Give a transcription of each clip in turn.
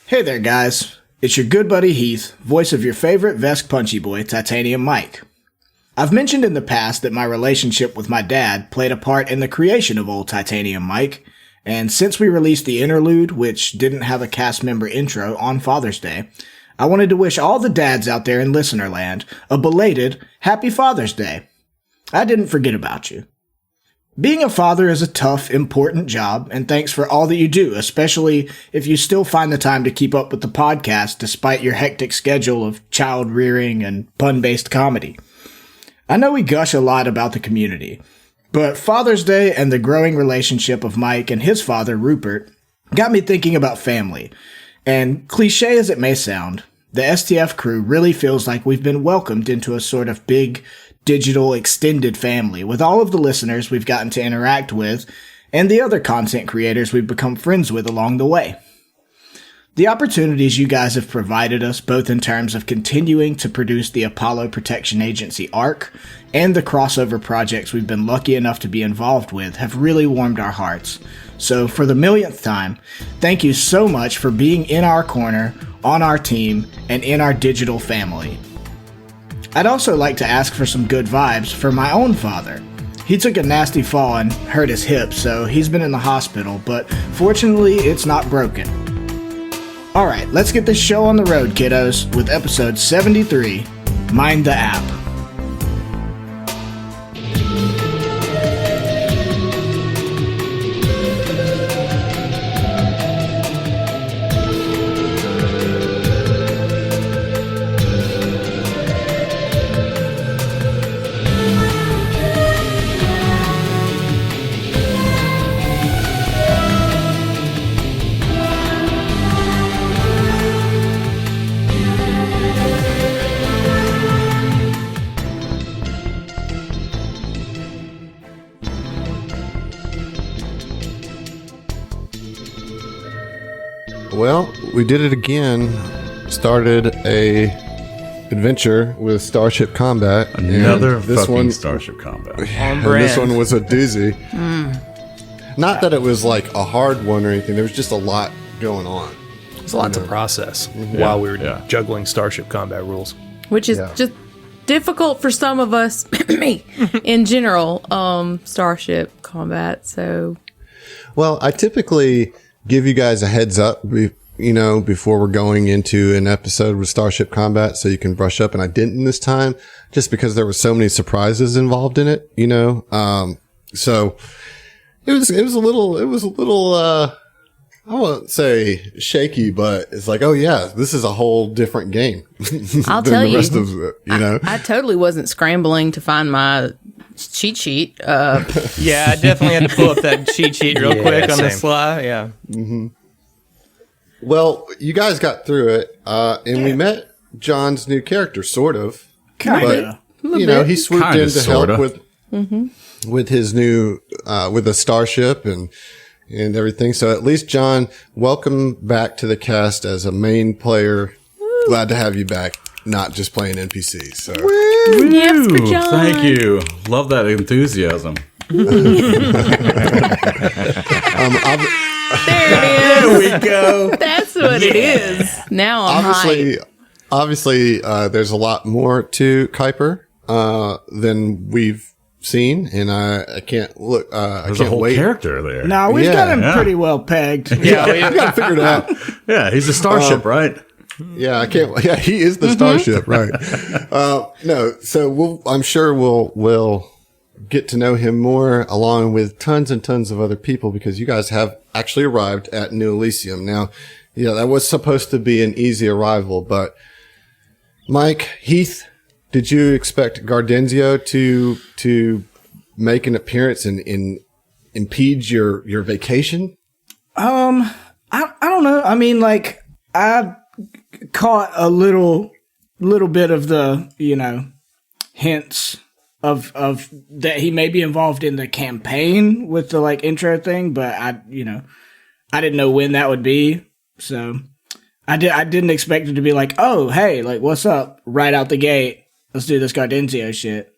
Hey there, guys. It's your good buddy Heath, voice of your favorite Vesk Punchy Boy, Titanium Mike. I've mentioned in the past that my relationship with my dad played a part in the creation of old Titanium Mike, and since we released the interlude, which didn't have a cast member intro on Father's Day, I wanted to wish all the dads out there in Listenerland a belated Happy Father's Day. I didn't forget about you. Being a father is a tough, important job, and thanks for all that you do, especially if you still find the time to keep up with the podcast despite your hectic schedule of child rearing and pun-based comedy. I know we gush a lot about the community, but Father's Day and the growing relationship of Mike and his father, Rupert, got me thinking about family. And cliche as it may sound, the STF crew really feels like we've been welcomed into a sort of big, digital extended family with all of the listeners we've gotten to interact with and the other content creators we've become friends with along the way. The opportunities you guys have provided us, both in terms of continuing to produce the Apollo Protection Agency ARC and the crossover projects we've been lucky enough to be involved with, have really warmed our hearts. So for the millionth time, thank you so much for being in our corner, on our team, and in our digital family. I'd also like to ask for some good vibes for my own father. He took a nasty fall and hurt his hip, so he's been in the hospital, but fortunately it's not broken. Alright, let's get this show on the road, kiddos, with episode 73, Mind the App. Well, we did it again. Started a adventure with Starship Combat. Another fucking Starship Combat. And this one was a doozy. Not that it was like a hard one or anything. There was just a lot going on. There's a lot to process while we were juggling Starship Combat rules. Which is just difficult for some of us, me, in general, Starship Combat, so... Well, I typically give you guys a heads up, before we're going into an episode with Starship Combat so you can brush up, and I didn't this time just because there were so many surprises involved in it, so it was a little, I won't say shaky, but it's like, oh yeah, this is a whole different game. I'll tell you, rest of it, I totally wasn't scrambling to find my cheat sheet. Yeah, I definitely had to pull up that cheat sheet real quick on the sly. Yeah. Mm-hmm. Well, you guys got through it, and we met John's new character, sort of. Kinda. But, he swooped Kinda, in to sorta. help with his new, with the starship and everything. So at least, John, welcome back to the cast as a main player. Glad to have you back, not just playing NPCs. So. Yes, for John. Thank you. Love that enthusiasm. There it is. There we go. That's what it is. Now I'm Obviously, there's a lot more to Kuiper than we've seen, and I can't look. There's a whole character there. No, we've got him pretty well pegged. Yeah, we got to figure it out. Yeah, he's a starship, right? Yeah, I can't. Yeah, he is the starship, right? No, so I'm sure we'll get to know him more, along with tons and tons of other people, because you guys have actually arrived at New Elysium. Now, that was supposed to be an easy arrival, but Mike, Heath, did you expect Gardenzio to make an appearance and impede your vacation? I don't know. I mean, like, I caught a little bit of the, hints of that he may be involved in the campaign with the intro thing, but I didn't know when that would be. So I didn't expect it to be like, oh, hey, what's up? Right out the gate. Let's do this Gardenzio shit.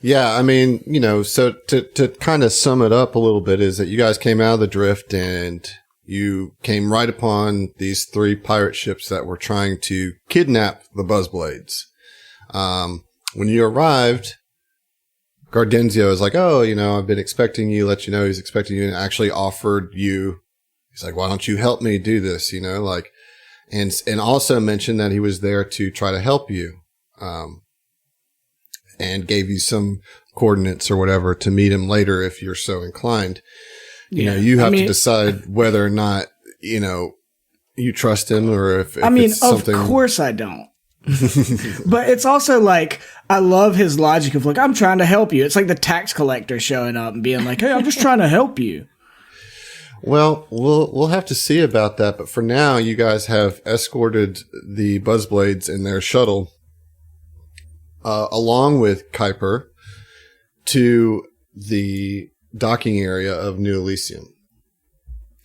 Yeah, I mean, so to kind of sum it up a little bit is that you guys came out of the drift and you came right upon these 3 pirate ships that were trying to kidnap the Buzzblades. When you arrived, Gardenzio is like, oh, I've been expecting you, let you know he's expecting you, and actually offered you, he's like, why don't you help me do this, and also mentioned that he was there to try to help you, and gave you some coordinates or whatever to meet him later if you're so inclined. You have to decide whether or not, you trust him or if it's something. Of course I don't. But it's also like, I love his logic of like, I'm trying to help you. It's like the tax collector showing up and being like, hey, I'm just trying to help you. Well, we'll have to see about that. But for now, you guys have escorted the Buzzblades in their shuttle, along with Kuiper, to the docking area of New Elysium.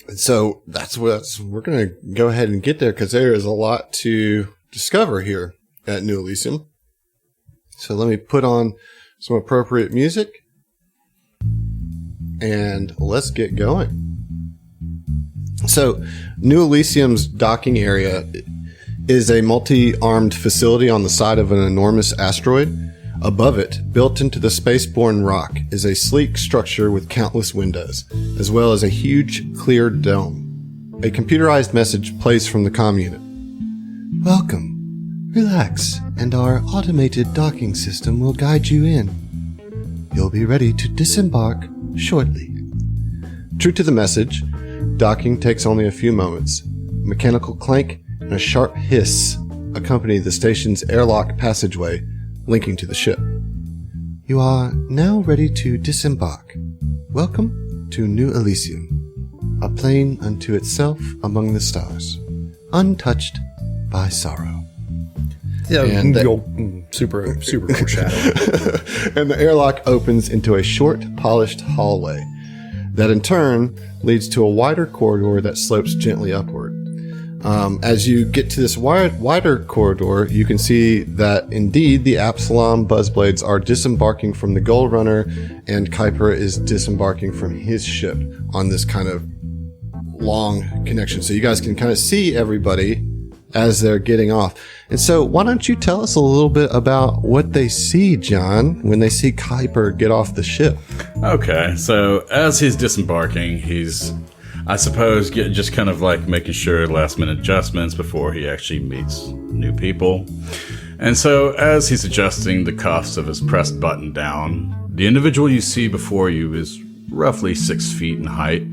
And so we're going to go ahead and get there because there is a lot to discover here at New Elysium. So let me put on some appropriate music and let's get going. So New Elysium's docking area is a multi-armed facility on the side of an enormous asteroid. Above it, built into the spaceborne rock, is a sleek structure with countless windows, as well as a huge, clear dome. A computerized message plays from the comm unit. Welcome. Relax, and our automated docking system will guide you in. You'll be ready to disembark shortly. True to the message, docking takes only a few moments. A mechanical clank and a sharp hiss accompany the station's airlock passageway linking to the ship. You are now ready to disembark. Welcome to New Elysium, a plane unto itself among the stars, untouched by sorrow. Yeah, super foreshadowing. And the airlock opens into a short, polished hallway that in turn leads to a wider corridor that slopes gently upward. As you get to this wider corridor, you can see that indeed the Absalom Buzzblades are disembarking from the Gold Runner, and Kuiper is disembarking from his ship on this kind of long connection. So you guys can kind of see everybody as they're getting off. And so why don't you tell us a little bit about what they see, John, when they see Kuiper get off the ship? Okay, so as he's disembarking, he's, I suppose, just kind of like making sure last-minute adjustments before he actually meets new people. And so as he's adjusting the cuffs of his pressed button down, the individual you see before you is roughly 6 feet in height,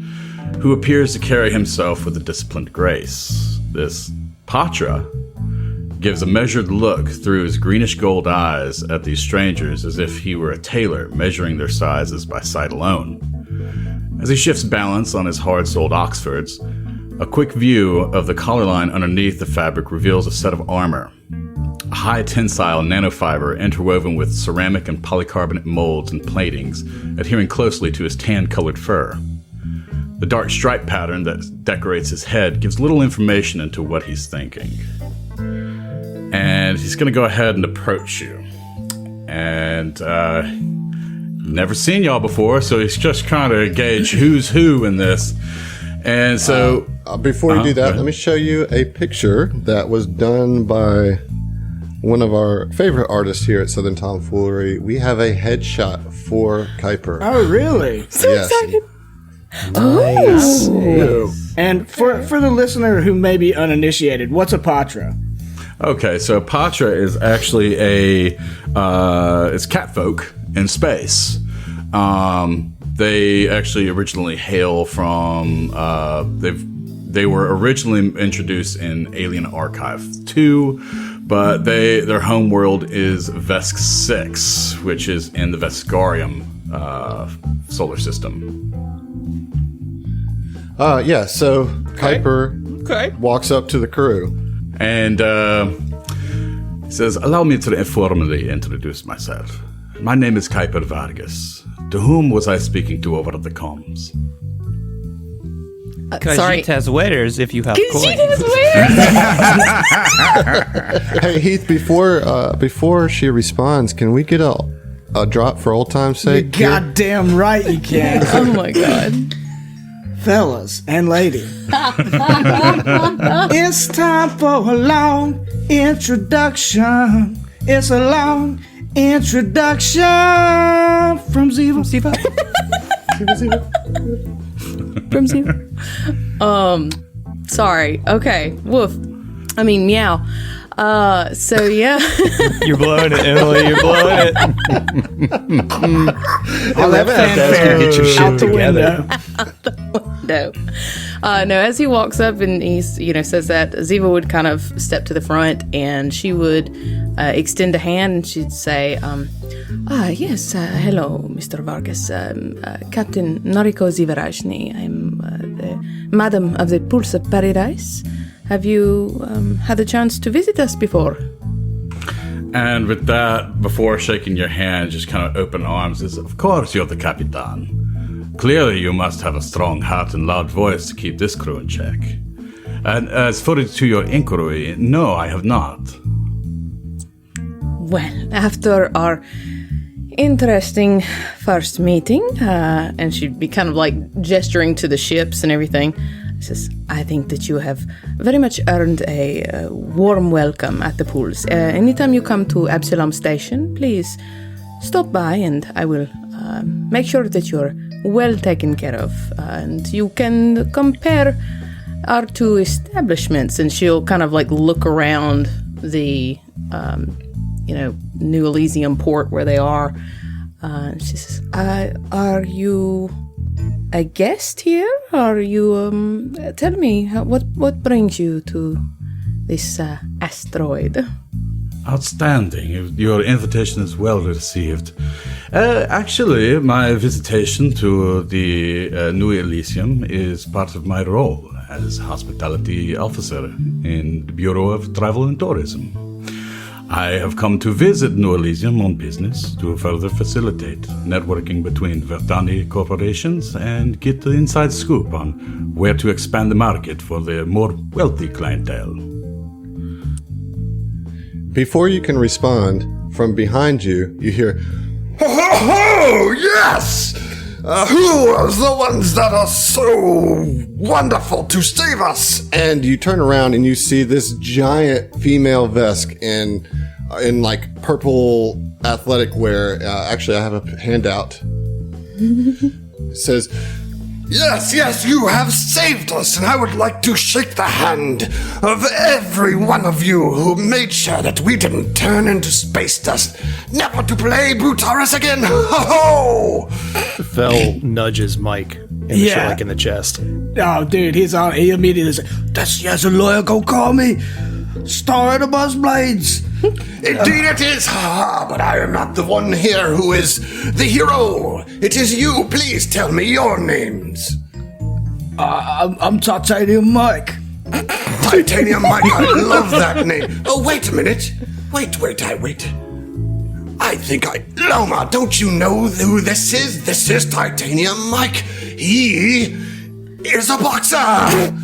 who appears to carry himself with a disciplined grace. This Patra gives a measured look through his greenish-gold eyes at these strangers as if he were a tailor measuring their sizes by sight alone. As he shifts balance on his hard-soled Oxfords, a quick view of the collar line underneath the fabric reveals a set of armor. A high-tensile nanofiber interwoven with ceramic and polycarbonate molds and platings, adhering closely to his tan-colored fur. The dark stripe pattern that decorates his head gives little information into what he's thinking. And he's going to go ahead and approach you. And, never seen y'all before, so he's just kind of gauge who's who in this. And so... before you do that, let me show you a picture that was done by one of our favorite artists here at Southern Tomfoolery. We have a headshot for Kuiper. Oh, really? So excited. Nice. And for the listener who may be uninitiated, what's a Patra? Okay, so Patra is actually it's catfolk in space. They actually originally hail from they were originally introduced in Alien Archive 2, but their home world is Vesk 6, which is in the Veskarium solar system. So Kuiper walks up to the crew. And he says, "Allow me to informally introduce myself. My name is Kuiper Vargas. To whom was I speaking to over the comms?" Sorry. Kajit waiters if you have coins. Hey, Heath, before she responds, can we get a drop for old time's sake? You're goddamn right you can. Oh my god. fellas and lady. It's time for a long introduction. It's a long introduction from Ziva. From Ziva. Sorry. Okay. Woof. I mean, meow. So yeah. You're blowing it, Emily. You're blowing it. All that fanfare Get your shit out the together. window. No, as he walks up and he's, says that, Ziva would kind of step to the front and she would extend a hand and she'd say, yes, hello, Mr. Vargas. Captain Noriko Zivarajni. I'm the Madam of the Pulse of Paradise. Have you had a chance to visit us before? And with that, before shaking your hand, just kind of open arms, is, of course, you're the Capitan. Clearly, you must have a strong heart and loud voice to keep this crew in check. And as for to your inquiry, no, I have not. Well, after our interesting first meeting, and she'd be kind of like gesturing to the ships and everything, says, I think that you have very much earned a warm welcome at the pools. Anytime you come to Absalom Station, please stop by and I will make sure that you're well taken care of. And you can compare our two establishments. And she'll kind of like look around the, New Elysium port where they are. She says, are you a guest here? Are you, tell me, what brings you to this asteroid? Outstanding. Your invitation is well received. Actually, my visitation to the New Elysium is part of my role as hospitality officer in the Bureau of Travel and Tourism. I have come to visit New Elysium on business to further facilitate networking between Verdani corporations and get the inside scoop on where to expand the market for the more wealthy clientele. Before you can respond, from behind you, you hear, "Ho, ho, ho! Yes! Who are the ones that are so wonderful to save us?" And you turn around and you see this giant female Vesk in like purple athletic wear. Actually, I have a handout. It says, Yes, you have saved us, and I would like to shake the hand of every one of you who made sure that we didn't turn into space dust, never to play Brutaris again. Ho ho! Fel nudges Mike in the chest. Oh, dude, he immediately said, "This here's a lawyer go call me Star of the Buzzblades." Indeed it is, but I am not the one here who is the hero. It is you. Please tell me your names. I'm Titanium Mike. Titanium Mike, I love that name. Oh, wait a minute. Wait. I think Loma, don't you know who this is? This is Titanium Mike. He is a boxer.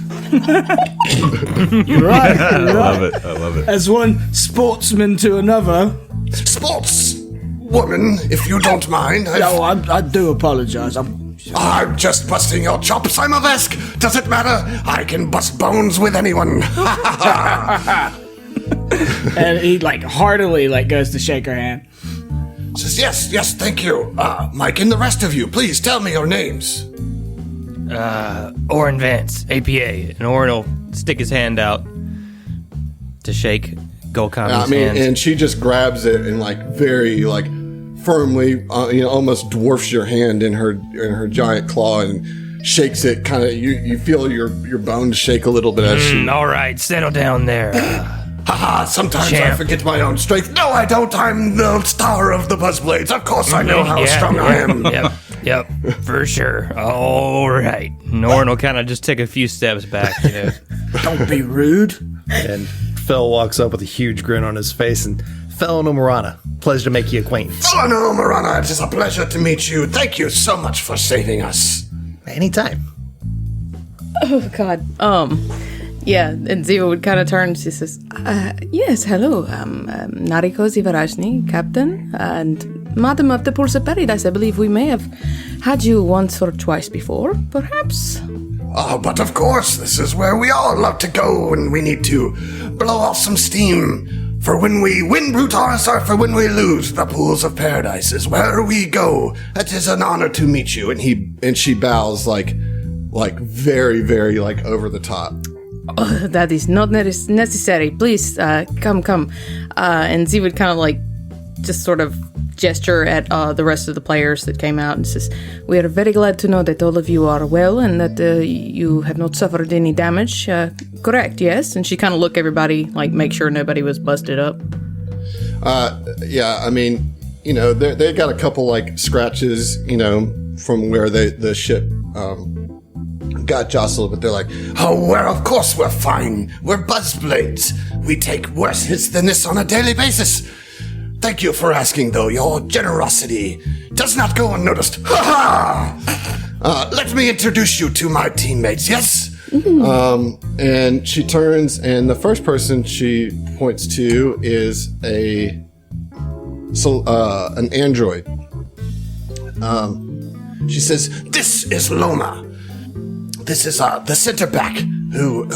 You're right. I love it. As one sportsman to another. Sports woman, if you don't mind. I do apologize. I'm just busting your chops. I'm a Vesk. Does it matter? I can bust bones with anyone. And he heartily goes to shake her hand. Says, yes, thank you. Mike and the rest of you, please tell me your names. Orin Vance, APA. And Orin will stick his hand out to shake Golkami's hand. And she just grabs it and very firmly, almost dwarfs your hand in her giant claw and shakes it. Kind of, you feel your bones shake a little bit as she. All right, settle down there. Haha, sometimes Champ. I forget my own strength. No, I don't. I'm the star of the Buzzblades. Of course I know how strong I am. Yep, for sure. All right. Norn will kind of just take a few steps back. Don't be rude. And Fel walks up with a huge grin on his face and, Fellow Marana, pleasure to make you acquaintance. Fellow Marana, it is a pleasure to meet you. Thank you so much for saving us. Anytime. Oh, God. Yeah, and Ziva would kind of turn and she says, yes, hello, Nariko Zivarajni, Captain, and Madam of the Pulse of Paradise. I believe we may have had you once or twice before, perhaps? But of course, this is where we all love to go when we need to blow off some steam. For when we win Brutaris or for when we lose, the pools of paradise is where we go. It is an honor to meet you. And she bows like very, very like over the top. That is not necessary. Please, come. And Z would kind of like just sort of gesture at the rest of the players that came out and says, "We are very glad to know that all of you are well and that you have not suffered any damage. Correct, yes?" And she kind of looked everybody, like make sure nobody was busted up. Yeah, I mean, they got a couple like scratches, from where the ship got jostled, but they're like, "Oh, well, of course we're fine. We're buzzblades. We take worse hits than this on a daily basis. Thank you for asking, though. Your generosity does not go unnoticed. Ha ha! Let me introduce you to my teammates, yes?" And she turns, and the first person she points to is an android. She says, "This is Loma. This is the center back who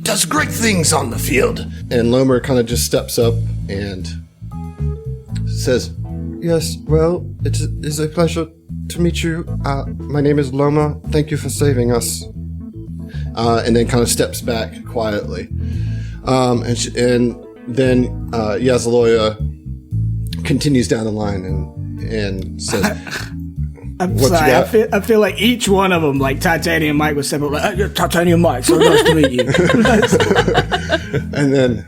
does great things on the field." And Loma kind of just steps up and says, "Yes, well, it is a pleasure to meet you. My name is Loma. Thank you for saving us." And then kind of steps back quietly. And then Yazaloya continues down the line and says, I'm "What sorry, you got?" I feel like each one of them, like Titanium Mike was separate, like, "You're Titanium Mike, so nice to meet you." And then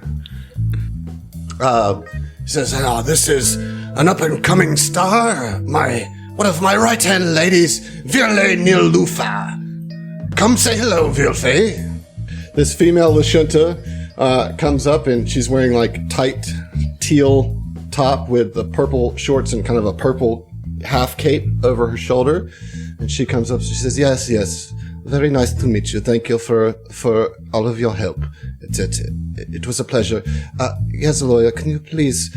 Says, "This is an up-and-coming star. One of my right-hand ladies, Virle Nilufa. Come say hello, Vilfe." this female Lashunta comes up, and she's wearing like tight teal top with the purple shorts and kind of a purple half cape over her shoulder. And she comes up, she says, yes, very nice to meet you. Thank you for all of your help. It was a pleasure. Yazaloya, can you please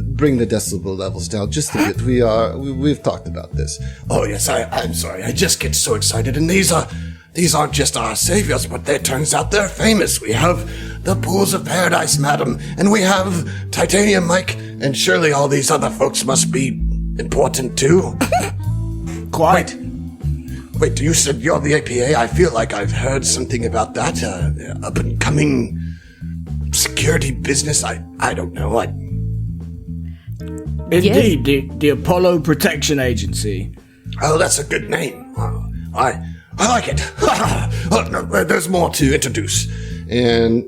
bring the decibel levels down just a bit? We've talked about this. Oh, yes, I'm sorry. I just get so excited. And these aren't just our saviors, but it turns out they're famous. We have the Pools of Paradise, madam, and we have Titanium Mike, and surely all these other folks must be important too. Quite. Wait, you said you're the APA? I feel like I've heard something about that. Up-and-coming security business? I don't know. Indeed, the Apollo Protection Agency. Oh, that's a good name. I like it. Oh, no, there's more to introduce. And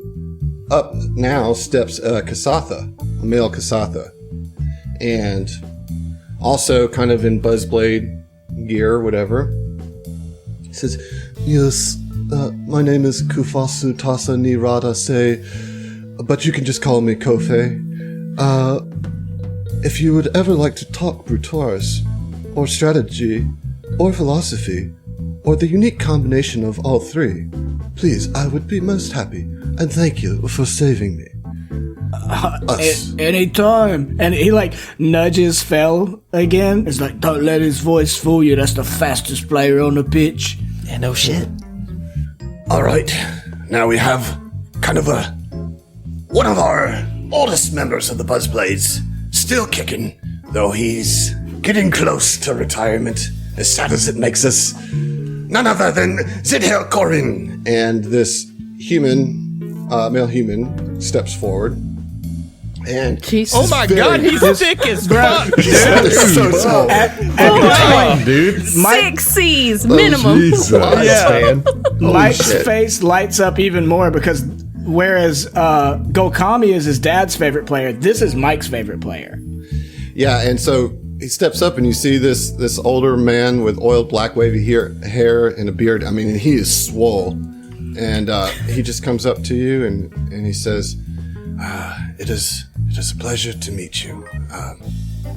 up now steps Kasatha, a male Kasatha. And also kind of in Buzzblade gear or whatever. He says, yes, my name is Kufasu Tasa Nirada Se, but you can just call me Kofe. If you would ever like to talk Brutaris, or strategy, or philosophy, or the unique combination of all three, please, I would be most happy, and thank you for saving me. Anytime. And he like nudges Fel again. It's like, don't let his voice fool you. That's the fastest player on the pitch. Yeah, no shit. All right, now we have kind of one of our oldest members of the Buzzblades still kicking, though he's getting close to retirement, as sad as it makes us. None other than Zidhel Corin. And this human, male human, steps forward. And Jesus. Oh my god, he's thick as fuck. so tall. Dude. 6 C's minimum. Yeah. Mike's face lights up even more because whereas Gokami is his dad's favorite player, this is Mike's favorite player. Yeah, and so he steps up and you see this older man with oiled black wavy hair and a beard. I mean, he is swole. And he just comes up to you and he says, It is a pleasure to meet you.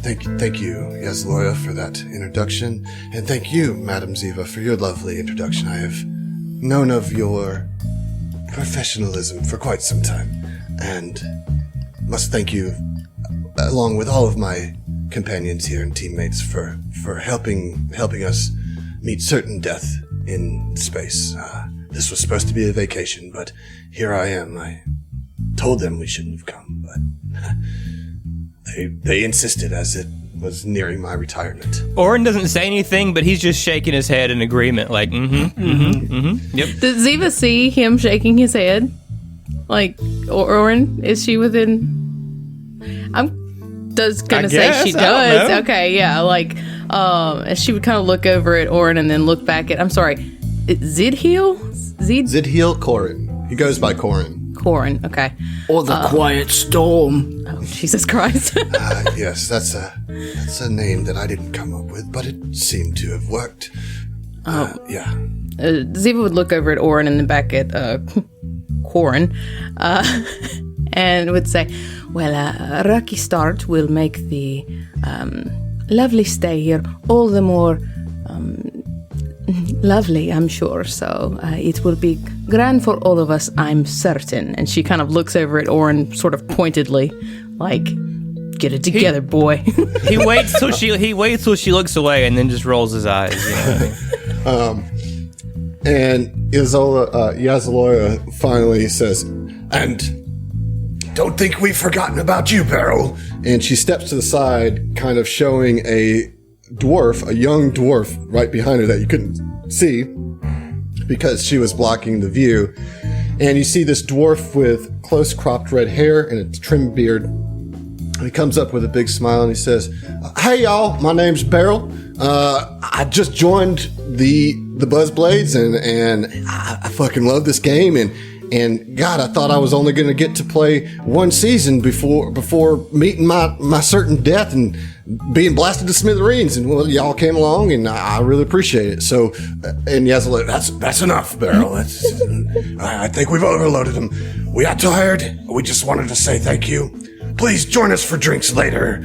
Thank you, Yazloya, for that introduction. And thank you, Madam Ziva, for your lovely introduction. I have known of your professionalism for quite some time. And must thank you, along with all of my companions here and teammates, for helping us meet certain death in space. this was supposed to be a vacation, but here I am. I told them we shouldn't have come, but they insisted as it was nearing my retirement. Orin doesn't say anything, but he's just shaking his head in agreement, like, yep. Does Ziva see him shaking his head? Like, Orin, is she within? Gonna say she does. Okay, yeah, like, she would kind of look over at Orin and then look back at, I'm sorry, Zidheal? Zidheal Corin. He goes by Corin. Corin, okay. Or the Quiet Storm. Oh, Jesus Christ. Yes, that's a name that I didn't come up with, but it seemed to have worked. Yeah. Ziva would look over at Orin and then back at Corin, and would say, well, a rocky start will make the lovely stay here all the more lovely, I'm sure. So it will be grand for all of us, I'm certain. And she kind of looks over at Orin sort of pointedly, like, get it together, boy. He waits till she looks away and then just rolls his eyes. You know? And Yazaloya finally says, and don't think we've forgotten about you, Beryl. and she steps to the side, kind of showing a young dwarf right behind her that you couldn't see because she was blocking the view. And you see this dwarf with close cropped red hair and a trimmed beard. And he comes up with a big smile and he says, "Hey y'all, my name's Beryl. I just joined the Buzzblades and I fucking love this game and God, I thought I was only going to get to play one season before meeting my certain death and being blasted to smithereens. And well, y'all came along, and I really appreciate it. So, and Yazla, That's enough, Beryl. I think we've overloaded them. We got tired. We just wanted to say thank you. Please join us for drinks later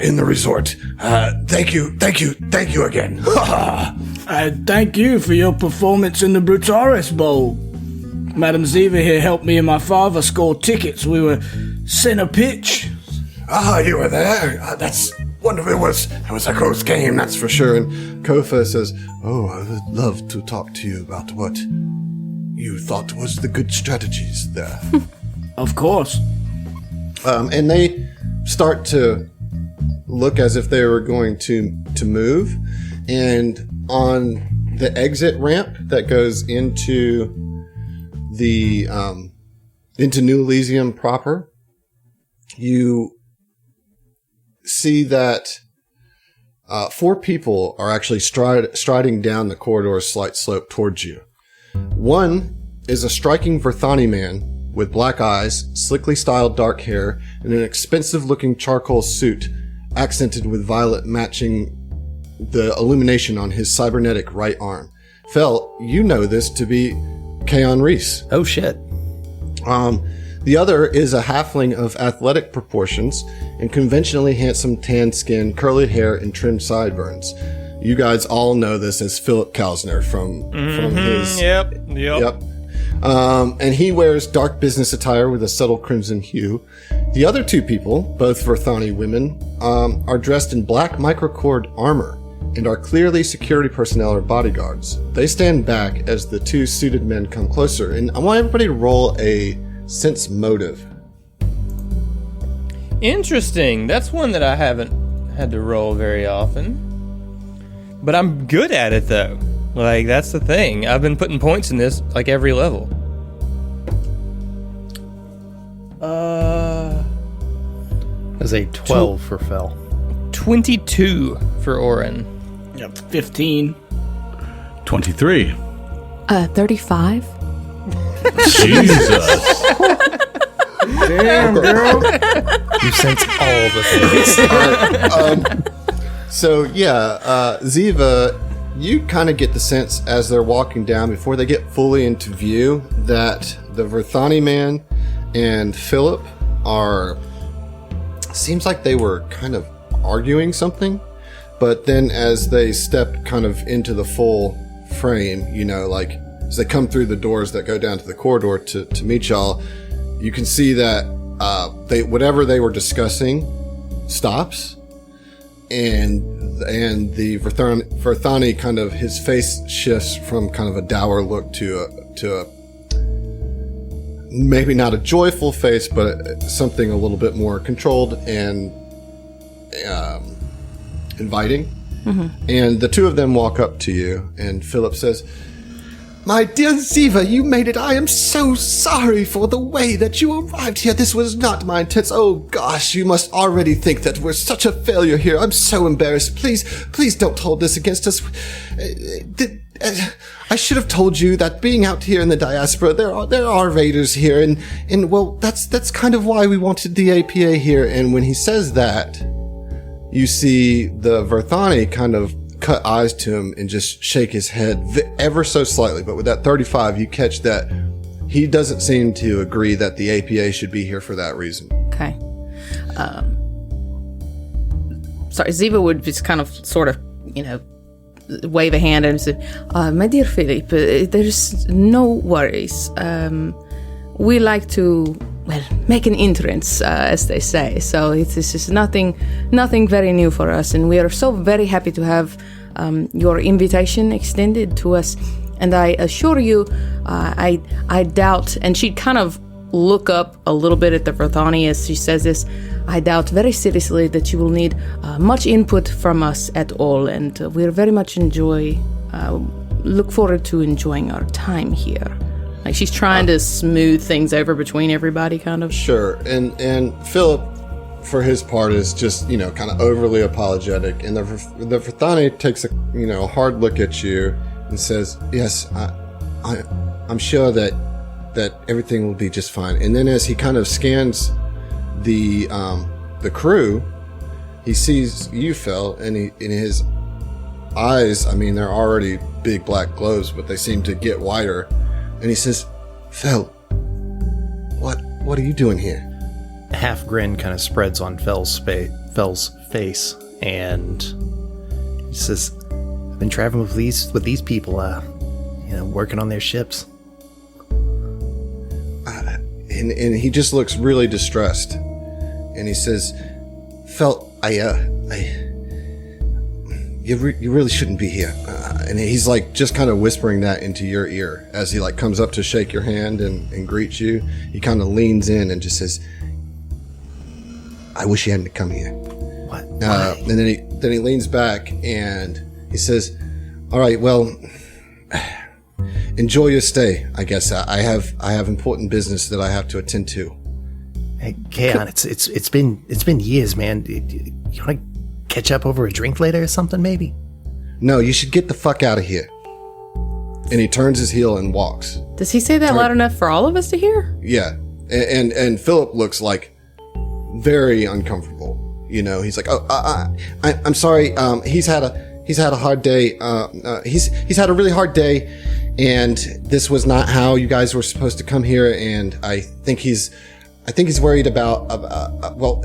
in the resort. Thank you again. Thank you for your performance in the Brutaris Bowl. Madam Ziva here helped me and my father score tickets. We were center pitch. You were there. That's wonderful. It was a close game, that's for sure. and Kofa says, Oh, I would love to talk to you about what you thought was the good strategies there. Of course. and they start to look as if they were going to move. And on the exit ramp that goes into New Elysium proper, you see that 4 people are actually striding down the corridor's slight slope towards you. One is a striking Verthani man with black eyes, slickly styled dark hair, and an expensive-looking charcoal suit accented with violet matching the illumination on his cybernetic right arm. Fel, you know this to be Kaon Reese. Oh, shit. The other is a halfling of athletic proportions and conventionally handsome tan skin, curly hair, and trimmed sideburns. You guys all know this as Philip Kausner from his... Yep. And he wears dark business attire with a subtle crimson hue. The other 2 people, both Verthani women, are dressed in black microcord armor and are clearly security personnel or bodyguards. They stand back as the 2 suited men come closer, and I want everybody to roll a sense motive. Interesting. That's one that I haven't had to roll very often. But I'm good at it, though. Like, that's the thing. I've been putting points in this, like, every level. That's a 12 for Fel. 22 for Orin. Yep, 15. 23. 35. Jesus. Damn, girl. You sense all the things. So, Ziva, you kind of get the sense as they're walking down, before they get fully into view, that the Verthani man and Philip seems like they were kind of arguing something, but then as they step kind of into the full frame, like as they come through the doors that go down to the corridor to meet y'all, you can see that whatever they were discussing stops, and the Verthani kind of, his face shifts from kind of a dour look to a maybe not a joyful face, but something a little bit more controlled and inviting. And the two of them walk up to you, and Philip says, "My dear Ziva, you made it. I am so sorry for the way that you arrived here. This was not my intent. Oh gosh, you must already think that we're such a failure here. I'm so embarrassed. Please don't hold this against us. I should have told you that being out here in the diaspora, there are raiders here, and well, that's kind of why we wanted the APA here." And when he says that, you see the Verthani kind of cut eyes to him and just shake his head ever so slightly. But with that 35, you catch that he doesn't seem to agree that the APA should be here for that reason. Okay. Sorry, Ziva would just kind of sort of, wave a hand and say, "My dear Philip, there's no worries. We like to, make an entrance, as they say. So this is nothing very new for us, and we are so very happy to have your invitation extended to us. And I assure you, I doubt," and she'd kind of look up a little bit at the Verthani as she says this, "I doubt very seriously that you will need much input from us at all, and we're very much look forward to enjoying our time here." Like she's trying to smooth things over between everybody, kind of. Sure, and Philip, for his part, is just kind of overly apologetic, and the Verthani takes a hard look at you and says, "Yes, I'm sure that everything will be just fine." And then as he kind of scans the crew, he sees you, Phil, and in his eyes, they're already big black globes, but they seem to get wider. And he says, "Phil, what are you doing here?" A half grin kind of spreads on Fel's face, and he says, "I've been traveling with these people, working on their ships." And he just looks really distressed, and he says, "Phil, you really shouldn't be here." And he's like just kind of whispering that into your ear as he like comes up to shake your hand and greet you. He kind of leans in and just says, "I wish you hadn't come here." What? And then he leans back and he says, "All right, well, enjoy your stay. I guess I have important business that I have to attend to." Hey, Kaon, it's been years, man. You want to catch up over a drink later or something, maybe? "No, you should get the fuck out of here." And he turns his heel and walks. Does he say that loud enough for all of us to hear? Yeah, and Philip looks like very uncomfortable. He's like, "Oh, I'm sorry. He's had a hard day. He's had a really hard day, and this was not how you guys were supposed to come here. And I think he's worried about. Well,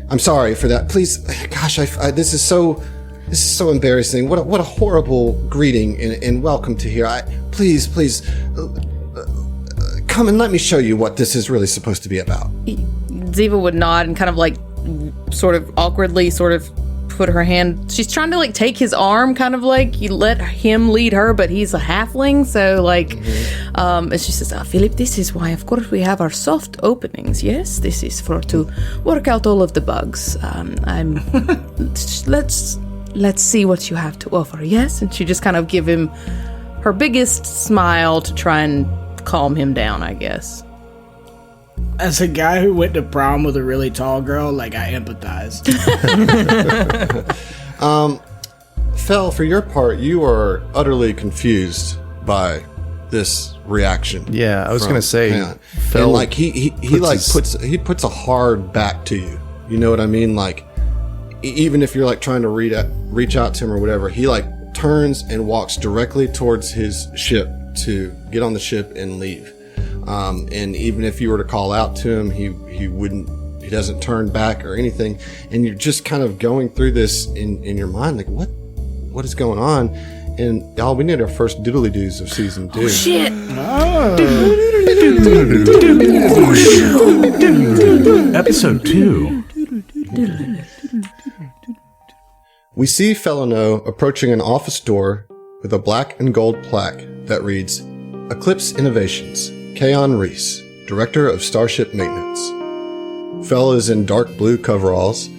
I'm sorry for that. Please, gosh, this is so embarrassing. What a horrible greeting and welcome to here. Please, come and let me show you what this is really supposed to be about." Ziva would nod and kind of like sort of awkwardly put her hand, she's trying to like take his arm, kind of like you let him lead her, but he's a halfling, so like and she says, "Philip, this is why of course we have our soft openings. Yes, this is to work out all of the bugs. Let's see what you have to offer." Yes, and she just kind of give him her biggest smile to try and calm him down, I guess. As a guy who went to prom with a really tall girl, I empathize. Fel, for your part, you are utterly confused by this reaction. Yeah, I was going to say, Fel, and he puts a hard back to you. You know what I mean? Like, even if you're like trying to reach out to him or whatever, he like turns and walks directly towards his ship to get on the ship and leave. And even if you were to call out to him, he doesn't turn back or anything. And you're just kind of going through this in your mind, like, what is going on? And y'all, we need our first doodly-doos of season 2. Oh, shit! Episode 2. We see Felino approaching an office door with a black and gold plaque that reads, Eclipse Innovations, Kaon Reese, Director of Starship Maintenance. Fel is in dark blue coveralls,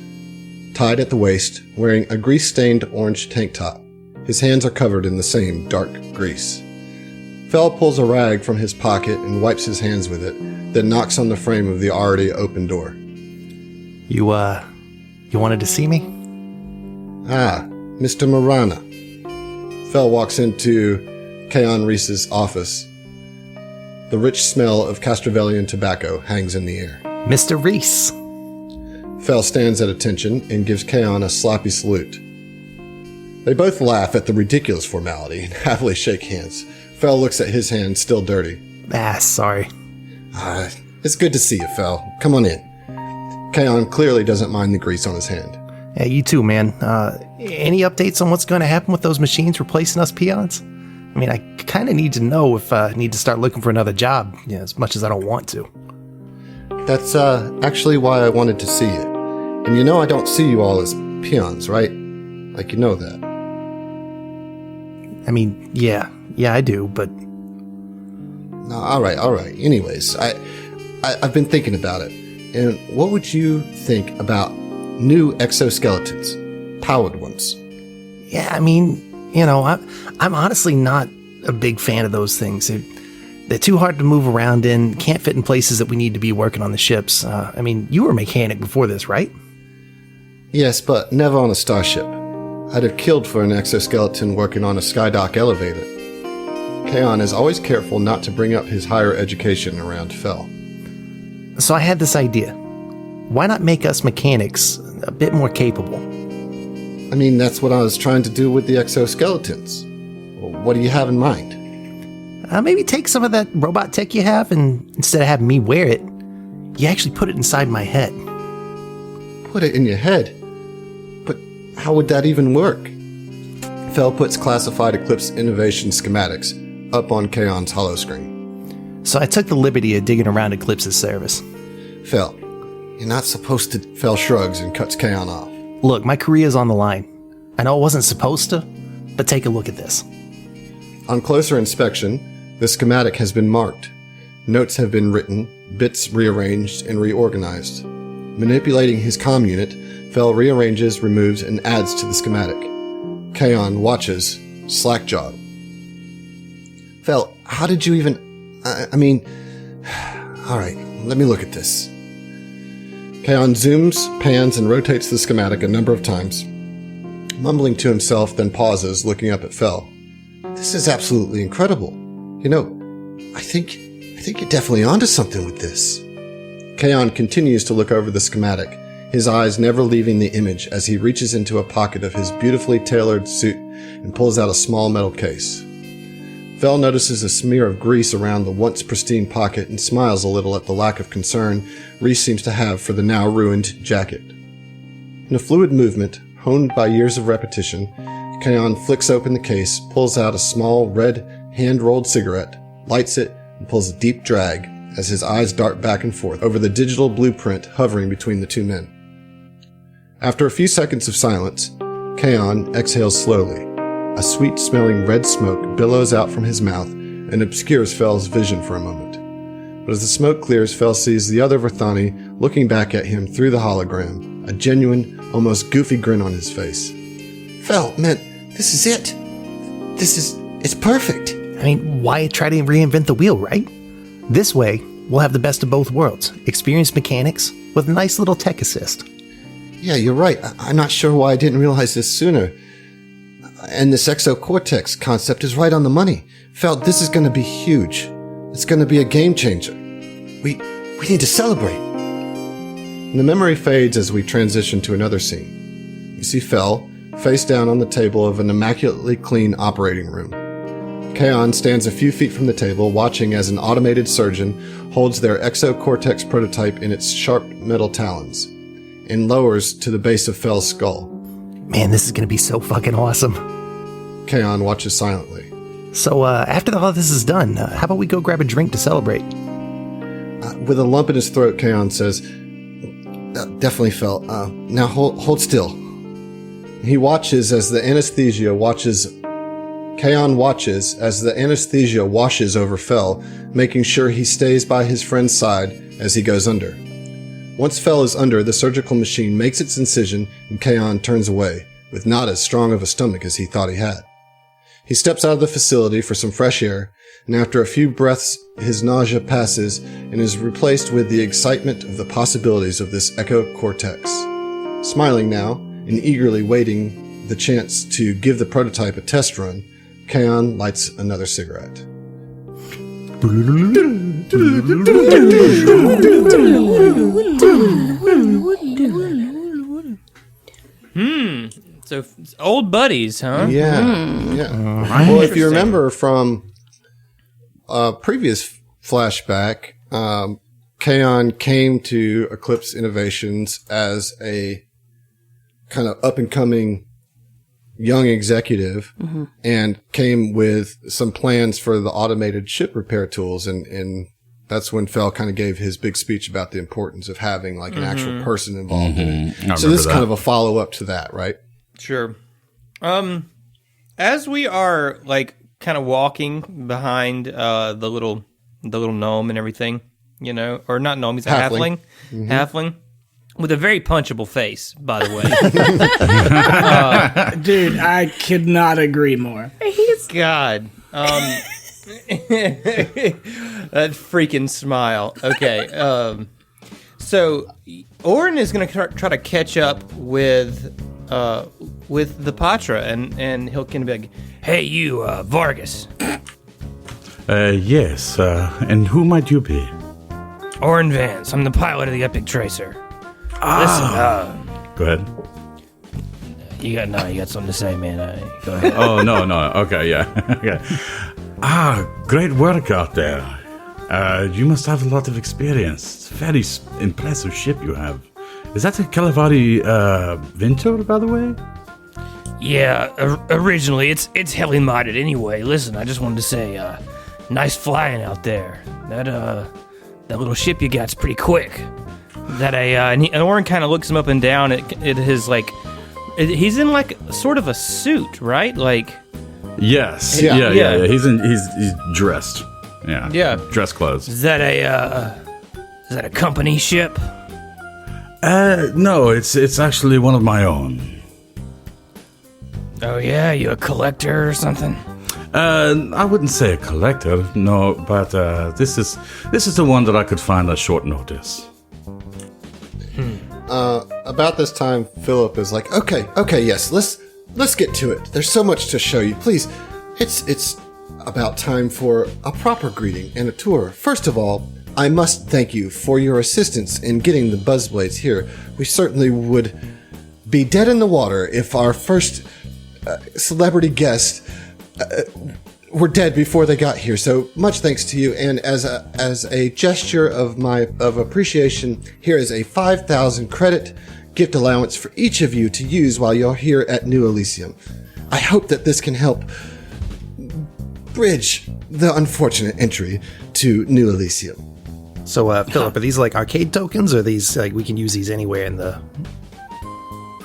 tied at the waist, wearing a grease-stained orange tank top. His hands are covered in the same dark grease. Fel pulls a rag from his pocket and wipes his hands with it, then knocks on the frame of the already open door. You wanted to see me? Ah, Mr. Marana. Fel walks into Kaon Reese's office. The rich smell of Castrovellian tobacco hangs in the air. Mr. Reese. Fel stands at attention and gives Kaon a sloppy salute. They both laugh at the ridiculous formality and happily shake hands. Fel looks at his hand, still dirty. Sorry. It's good to see you, Fel. Come on in. Kaon clearly doesn't mind the grease on his hand. Yeah, you too, man. Any updates on what's going to happen with those machines replacing us peons? I mean, I kind of need to know if I need to start looking for another job, as much as I don't want to. That's actually why I wanted to see you. And I don't see you all as peons, right? Like, you know that. I mean, yeah, I do, but... No, all right. Anyways, I've been thinking about it. And what would you think about new exoskeletons? Powered ones. Yeah, I mean, I'm honestly not a big fan of those things. They're too hard to move around in, can't fit in places that we need to be working on the ships. I mean, you were a mechanic before this, right? Yes, but never on a starship. I'd have killed for an exoskeleton working on a skydock elevator. Kaon is always careful not to bring up his higher education around Fel. So I had this idea. Why not make us mechanics a bit more capable? I mean, that's what I was trying to do with the exoskeletons. What do you have in mind? Maybe take some of that robot tech you have, and instead of having me wear it, you actually put it inside my head. Put it in your head? But how would that even work? Fel puts classified Eclipse Innovation schematics up on Kaon's holoscreen. So I took the liberty of digging around Eclipse's service. Fel, you're not supposed to... Fel shrugs and cuts Kaon off. Look, my career's on the line. I know I wasn't supposed to, but take a look at this. On closer inspection, the schematic has been marked. Notes have been written, bits rearranged and reorganized. Manipulating his comm unit, Fel rearranges, removes, and adds to the schematic. Kaon watches, slack-jawed. Fel, how did you even... Alright, let me look at this. Kaon zooms, pans, and rotates the schematic a number of times. Mumbling to himself, then pauses, looking up at Fel. This is absolutely incredible. I think you're definitely onto something with this. Kaon continues to look over the schematic, his eyes never leaving the image as he reaches into a pocket of his beautifully tailored suit and pulls out a small metal case. Fel notices a smear of grease around the once pristine pocket and smiles a little at the lack of concern Reese seems to have for the now ruined jacket. In a fluid movement, honed by years of repetition, Kaon flicks open the case, pulls out a small red hand-rolled cigarette, lights it, and pulls a deep drag as his eyes dart back and forth over the digital blueprint hovering between the two men. After a few seconds of silence, Kaon exhales slowly. A sweet-smelling red smoke billows out from his mouth and obscures Fel's vision for a moment. But as the smoke clears, Fel sees the other Verthani looking back at him through the hologram, a genuine, almost goofy grin on his face. Fel, man, this is it. It's perfect. I mean, why try to reinvent the wheel, right? This way, we'll have the best of both worlds. Experienced mechanics with a nice little tech assist. Yeah, you're right. I'm not sure why I didn't realize this sooner. And this exocortex concept is right on the money. Fel, this is going to be huge. It's going to be a game changer. We need to celebrate. The memory fades as we transition to another scene. You see Fel, face down on the table of an immaculately clean operating room. Kaon stands a few feet from the table, watching as an automated surgeon holds their exocortex prototype in its sharp metal talons and lowers to the base of Fel's skull. Man, this is going to be so fucking awesome. Kaon watches silently. So, after all this is done, how about we go grab a drink to celebrate? With a lump in his throat, Kaon says, definitely, Fel. Now hold still. He watches as the anesthesia Kaon watches as the anesthesia washes over Fel, making sure he stays by his friend's side as he goes under. Once Fel is under, the surgical machine makes its incision and Kaon turns away, with not as strong of a stomach as he thought he had. He steps out of the facility for some fresh air, and after a few breaths, his nausea passes and is replaced with the excitement of the possibilities of this echo cortex. Smiling now, and eagerly waiting the chance to give the prototype a test run, Kaon lights another cigarette. So old buddies, huh? Yeah. Well, if you remember from a previous flashback, Kaon came to Eclipse Innovations as a kind of up-and-coming young executive and came with some plans for the automated ship repair tools. And that's when Fel kind of gave his big speech about the importance of having like an actual person involved in it. So this is kind of a follow-up to that, right? Sure. As we are like kind of walking behind the little gnome and everything, you know, or not gnome, he's a halfling. Halfling. With a very punchable face, by the way. Dude, I could not agree more. God. That freaking smile. Okay. So, Orin is going to try to catch up with the Patra, and he'll kind of be like, "Hey, you, Vargas." Yes, and who might you be? Orin Vance. I'm the pilot of the Epic Tracer. Listen, Go ahead. you got something to say, man. Go ahead. Oh, no. Okay, yeah. Okay. Great work out there. You must have a lot of experience. Very impressive ship you have. Is that a Calavari Venture, by the way? Yeah, originally it's heavily modded anyway. Listen, I just wanted to say, nice flying out there. That little ship you got's pretty quick. And Orin kind of looks him up and down at his like, he's in like sort of a suit, right? Like, yes, Yeah. yeah. He's dressed. Yeah, dress clothes. Is that a company ship? No, it's actually one of my own. Oh yeah, you a collector or something? I wouldn't say a collector, no, but this is the one that I could find at short notice. About this time, Philip is like, okay, yes, let's get to it. There's so much to show you. Please, it's about time for a proper greeting and a tour. First of all, I must thank you for your assistance in getting the Buzzblades here. We certainly would be dead in the water if our first celebrity guest were dead before they got here. So much thanks to you. And as a gesture of appreciation, here is a 5,000 credit gift allowance for each of you to use while you're here at New Elysium. I hope that this can help bridge the unfortunate entry to New Elysium. So, Philip, are these like arcade tokens, or are these like we can use these anywhere in the,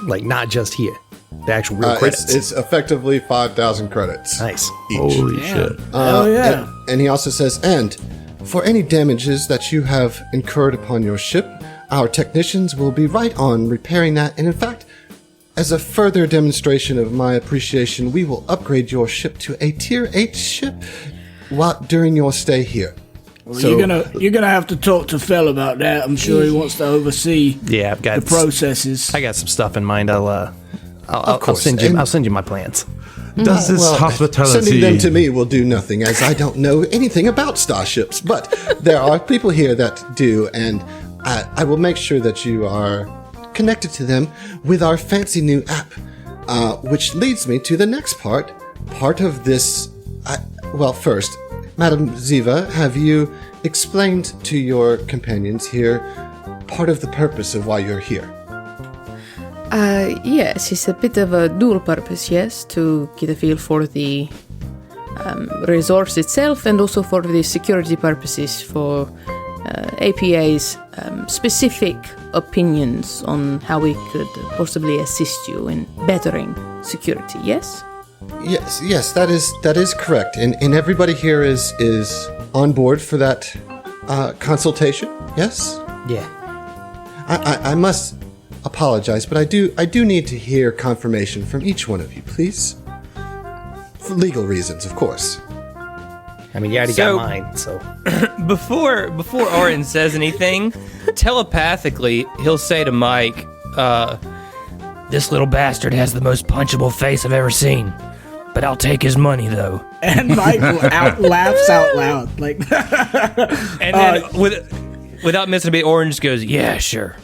like not just here, the actual real credits? It's effectively 5,000 credits. Nice. Each. Holy shit. Oh yeah. And he also says, and for any damages that you have incurred upon your ship, our technicians will be right on repairing that. And in fact, as a further demonstration of my appreciation, we will upgrade your ship to a Tier 8 ship during your stay here. Well, so, you're gonna have to talk to Phil about that. I'm sure he wants to oversee I've got the processes. I got some stuff in mind. I'll course. send you. I'll send you my plans. Does this hospitality... Sending them to me will do nothing, as I don't know anything about starships. But there are people here that do, and I will make sure that you are connected to them with our fancy new app, which leads me to the next part of this. First, Madam Ziva, have you explained to your companions here part of the purpose of why you're here? Yes, it's a bit of a dual purpose, yes, to get a feel for the resource itself and also for the security purposes for APA's specific opinions on how we could possibly assist you in bettering security, yes? Yes, that is correct. And everybody here is on board for that consultation. Yes. Yeah. I must apologize, but I do need to hear confirmation from each one of you, please. For legal reasons, of course. I mean, you already So- got mine, so. Before Orin says anything, telepathically he'll say to Mike, This little bastard has the most punchable face I've ever seen. But I'll take his money, though. And Mike laughs out loud. Like, and then without missing a beat, Orin just goes, "Yeah, sure."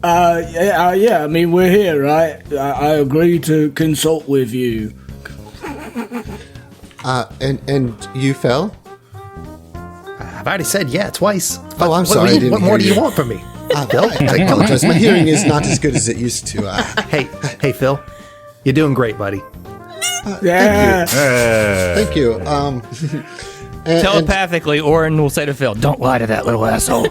yeah, I mean, we're here, right? I agree to consult with you. And you fell? I've already said yeah twice. Oh, I'm sorry, I didn't What more do hear you you. want from me? Phil, I apologize. My hearing is not as good as it used to. Hey, Phil. You're doing great, buddy. Yeah. Thank you. Telepathically, Orin will say to Phil, "Don't lie to that little asshole."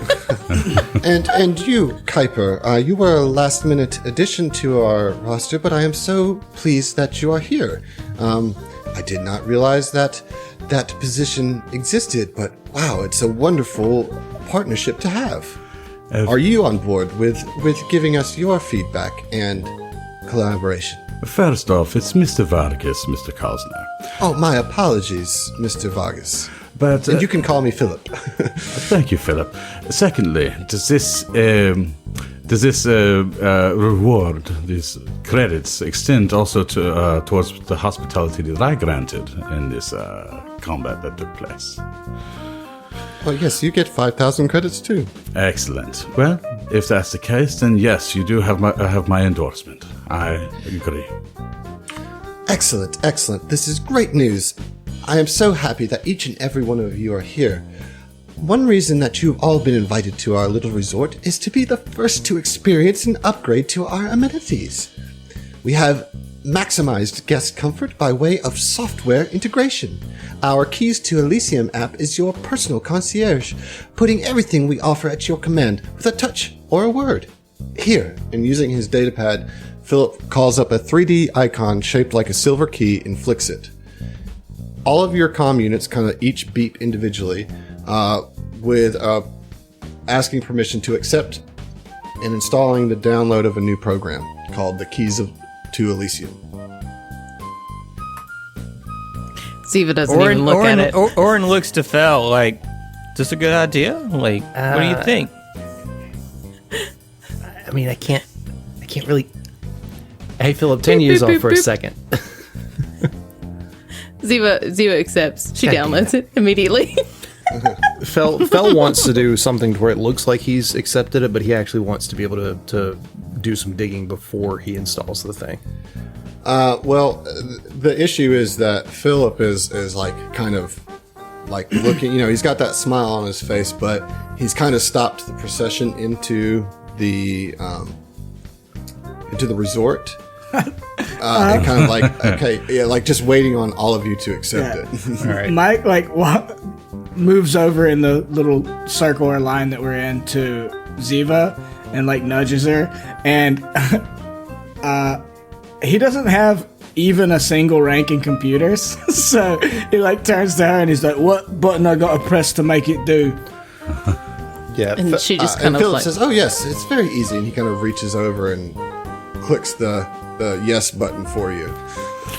And you, Kuiper, you were a last-minute addition to our roster, but I am so pleased that you are here. I did not realize that position existed, but wow, it's a wonderful partnership to have. Are you on board with giving us your feedback and collaboration? First off, it's Mr. Vargas, Mr. Cosner. Oh, my apologies, Mr. Vargas. But And you can call me Philip. thank you, Philip. Secondly, does this reward, these credits, extend also to towards the hospitality that I granted in this combat that took place? Well, yes, you get 5,000 credits too. Excellent. Well, if that's the case, then yes, you do have my endorsement. I agree. Excellent, excellent. This is great news. I am so happy that each and every one of you are here. One reason that you've all been invited to our little resort is to be the first to experience an upgrade to our amenities. We have maximized guest comfort by way of software integration. Our Keys to Elysium app is your personal concierge, putting everything we offer at your command with a touch or a word. Here, and using his datapad, Philip calls up a 3D icon shaped like a silver key and flicks it. All of your comm units kind of each beep individually, with asking permission to accept and installing the download of a new program called the Keys to Elysium. Ziva doesn't even look at it. Orin looks to Phil like, "Is this a good idea? Like, what do you think?" I mean, I can't really. Hey, Philip, 10 years off for a second. Ziva accepts. She God downloads it immediately. Fel wants to do something to where it looks like he's accepted it, but he actually wants to be able to do some digging before he installs the thing. Well, the issue is that Philip is like kind of like looking, he's got that smile on his face, but he's kind of stopped the procession into the resort. And kind of like, okay, yeah, like just waiting on all of you to accept it. All right. Mike moves over in the little circle or line that we're in to Ziva and like nudges her, and he doesn't have even a single rank in computers, so he like turns to her and he's like, "What button I gotta press to make it do?" Yeah, And she just kind and of Philip like- says, "Oh yes, it's very easy," and he kind of reaches over and clicks the yes button for you.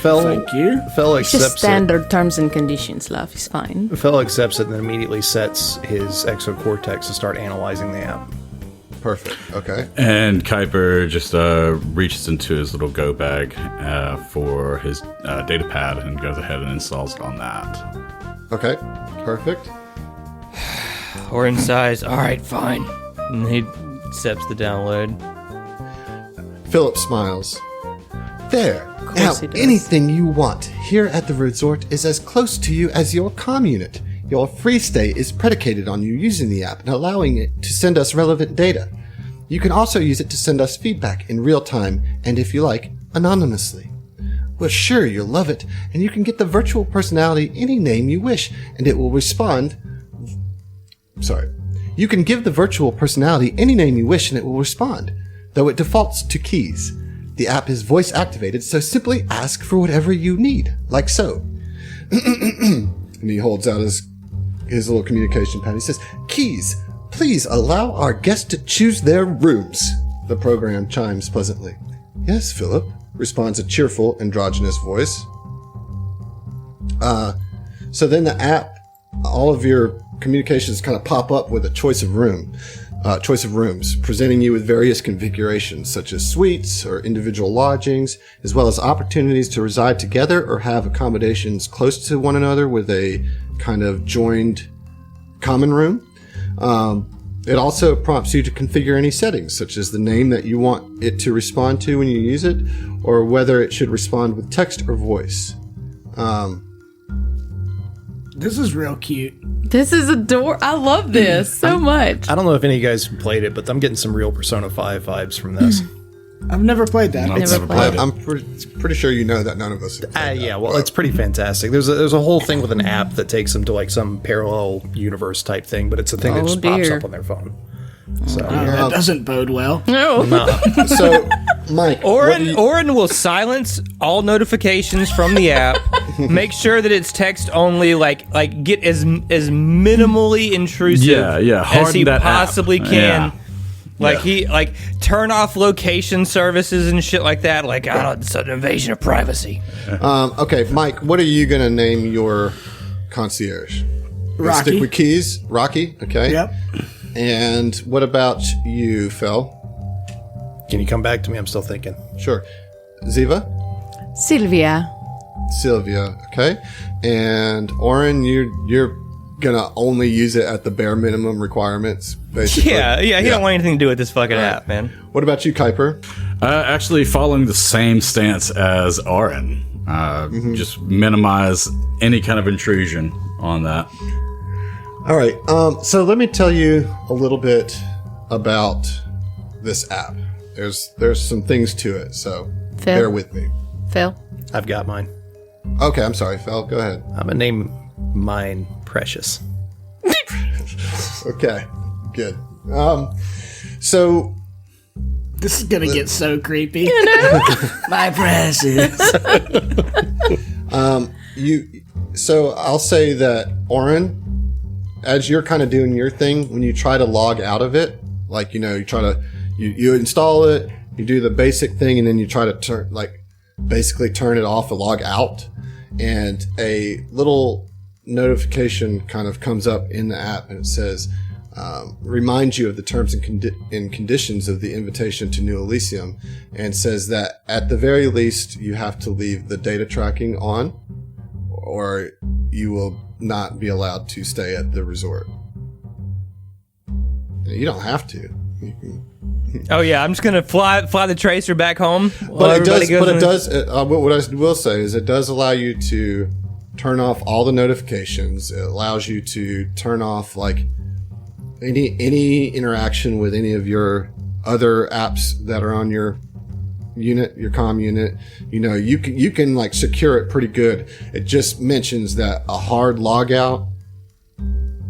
Thank you. Fel It's just accepts it. standard terms and conditions, love. It's fine. Fel accepts it and then immediately sets his exocortex to start analyzing the app. Perfect. Okay. And Kuiper just reaches into his little go bag for his data pad and goes ahead and installs it on that. Okay. Perfect. Orin sighs, "All right, fine." And he accepts the download. Philip smiles. There. Now, he does. anything you want here at the resort is as close to you as your comm unit. Your free stay is predicated on you using the app and allowing it to send us relevant data. You can also use it to send us feedback in real time and, if you like, anonymously. We're sure you'll love it, and you can get the virtual personality any name you wish, and it will respond. Sorry. You can give the virtual personality any name you wish, and it will respond, though it defaults to keys. The app is voice activated, so simply ask for whatever you need, like so. And he holds out his little communication pad. He says, "Keys, please allow our guests to choose their rooms." The program chimes pleasantly. "Yes, Philip," responds a cheerful, androgynous voice. So then the app, all of your communications kind of pop up with a choice of rooms, presenting you with various configurations such as suites or individual lodgings, as well as opportunities to reside together or have accommodations close to one another with a kind of joined common room. It also prompts you to configure any settings, such as the name that you want it to respond to when you use it, or whether it should respond with text or voice. This is real cute. This is adorable. I love this so much. I don't know if any of you guys played it, but I'm getting some real Persona 5 vibes from this. I've never played that. Never played it. I'm pretty sure you know that none of us have played that. Yeah, well, it's pretty fantastic. There's a whole thing with an app that takes them to like some parallel universe type thing, but it's a thing that just pops up on their phone. So That doesn't bode well. No. So, Mike, Orin will silence all notifications from the app. Make sure that it's text only. Like get as minimally intrusive as harden he that possibly app. can. Yeah. He turn off location services and shit like that. Like, I don't, it's an invasion of privacy. okay, Mike, what are you going to name your concierge? Rocky. Stick with Keys? Rocky, okay. Yep. And what about you, Phil? can you come back to me? I'm still thinking. Sure. Ziva? Sylvia. Sylvia, okay. And Oren, you're gonna only use it at the bare minimum requirements, basically. Yeah, he don't want anything to do with this fucking app, man. What about you, Kuiper? Actually, following the same stance as Arin. Just minimize any kind of intrusion on that. All right. So let me tell you a little bit about this app. There's some things to it, so Phil? bear with me. Phil. I've got mine. Okay, I'm sorry, Phil. Go ahead. I'm gonna name mine Precious. Okay, good. So This is gonna get so creepy. My precious. So I'll say that Oren, as you're kind of doing your thing, when you try to log out of it, like, you install it, you do the basic thing, and then you try to turn it off and log out, and a little notification kind of comes up in the app, and it says, reminds you of the terms and conditions of the invitation to New Elysium, and says that at the very least you have to leave the data tracking on, or you will not be allowed to stay at the resort. You don't have to. You can, Oh yeah, I'm just gonna fly the tracer back home. But what I will say is it does allow you to turn off all the notifications. It allows you to turn off any interaction with any of your other apps that are on your unit, your comm unit. You can secure it pretty good. It just mentions that a hard logout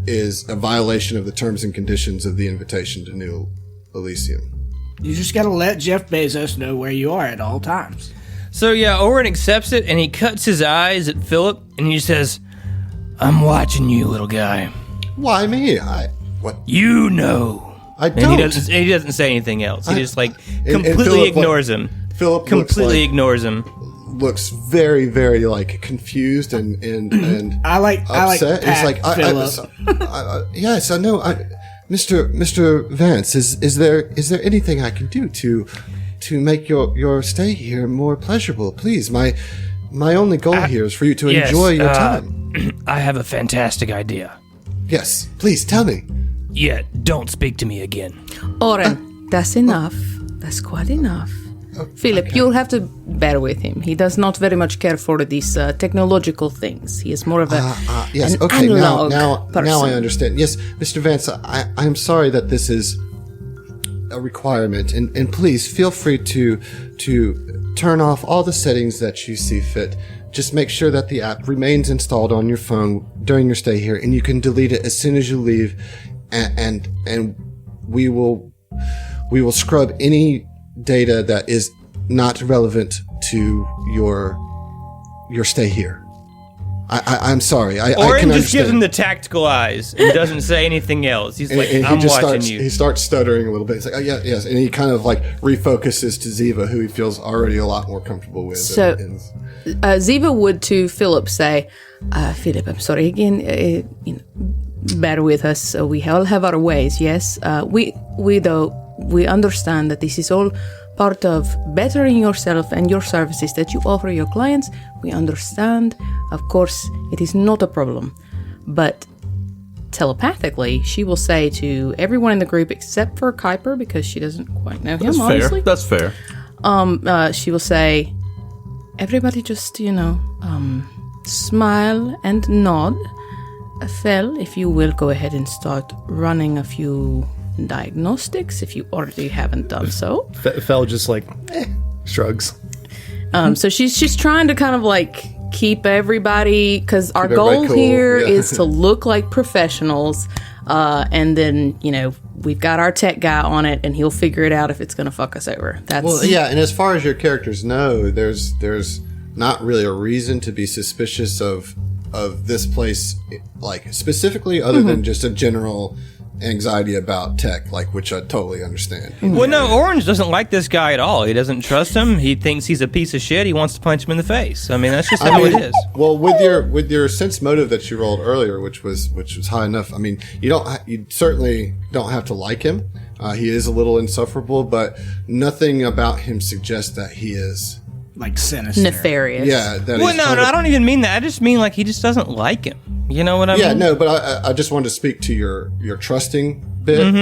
is a violation of the terms and conditions of the invitation to New Elysium. You just gotta let Jeff Bezos know where you are at all times. So yeah, Oren accepts it, and he cuts his eyes at Philip, and he says, "I'm watching you, little guy. Why me? What? You know." I And don't. he doesn't say anything else. He just and completely Philip, ignores him. Philip Completely ignors him. looks very, very confused and upset. Pat He's like, yes, I know. Mr. Vance, is there anything I can do to make your stay here more pleasurable? Please, my only goal here is for you to enjoy your time. I have a fantastic idea. Yes, please tell me. Yeah, don't speak to me again. Oren, that's enough. That's quite enough. Philip, you'll have to bear with him. He does not very much care for these technological things. He is more of an analog person. Now I understand. Yes, Mr. Vance, I'm sorry that this is a requirement, and please feel free to turn off all the settings that you see fit. Just make sure that the app remains installed on your phone during your stay here, and you can delete it as soon as you leave, and we will scrub any data that is not relevant to your stay here. I'm sorry. I Orin can just understand. gives him the tactical eyes and doesn't say anything else. He's like, And I'm watching he you. starts stuttering a little bit. He's like, oh, yeah, yes. And he kind of like refocuses to Ziva, who he feels already a lot more comfortable with. So- Ziva would to Philip say, Philip, I'm sorry again. Bear with us. We all have our ways. Yes, we understand that this is all part of bettering yourself and your services that you offer your clients. We understand. Of course, it is not a problem. But telepathically, she will say to everyone in the group except for Kuiper, because she doesn't quite know him, obviously. That's fair. She will say, everybody just, smile and nod. Fel, if you will, go ahead and start running a few diagnostics if you already haven't done so. Fel just like shrugs. So she's trying to kind of like keep everybody, because our goal everybody cool, here yeah. is to look like professionals, and then we've got our tech guy on it, and he'll figure it out if it's going to fuck us over. That's Well, yeah, and as far as your characters know, there's not really a reason to be suspicious of this place, like specifically, other than just a general anxiety about tech, like, which I totally understand. Well, no, Orange doesn't like this guy at all. He doesn't trust him. He thinks he's a piece of shit. He wants to punch him in the face. I mean, that's just how it is. Well, with your sense motive that you rolled earlier, which was high enough. I mean, you certainly don't have to like him. He is a little insufferable, but nothing about him suggests that he is Like sinister. nefarious. Yeah. That Well, he's no, trying to- I don't even mean that. I just mean like he just doesn't like him. You know what I Yeah, mean? no, but I just wanted to speak to your trusting bit.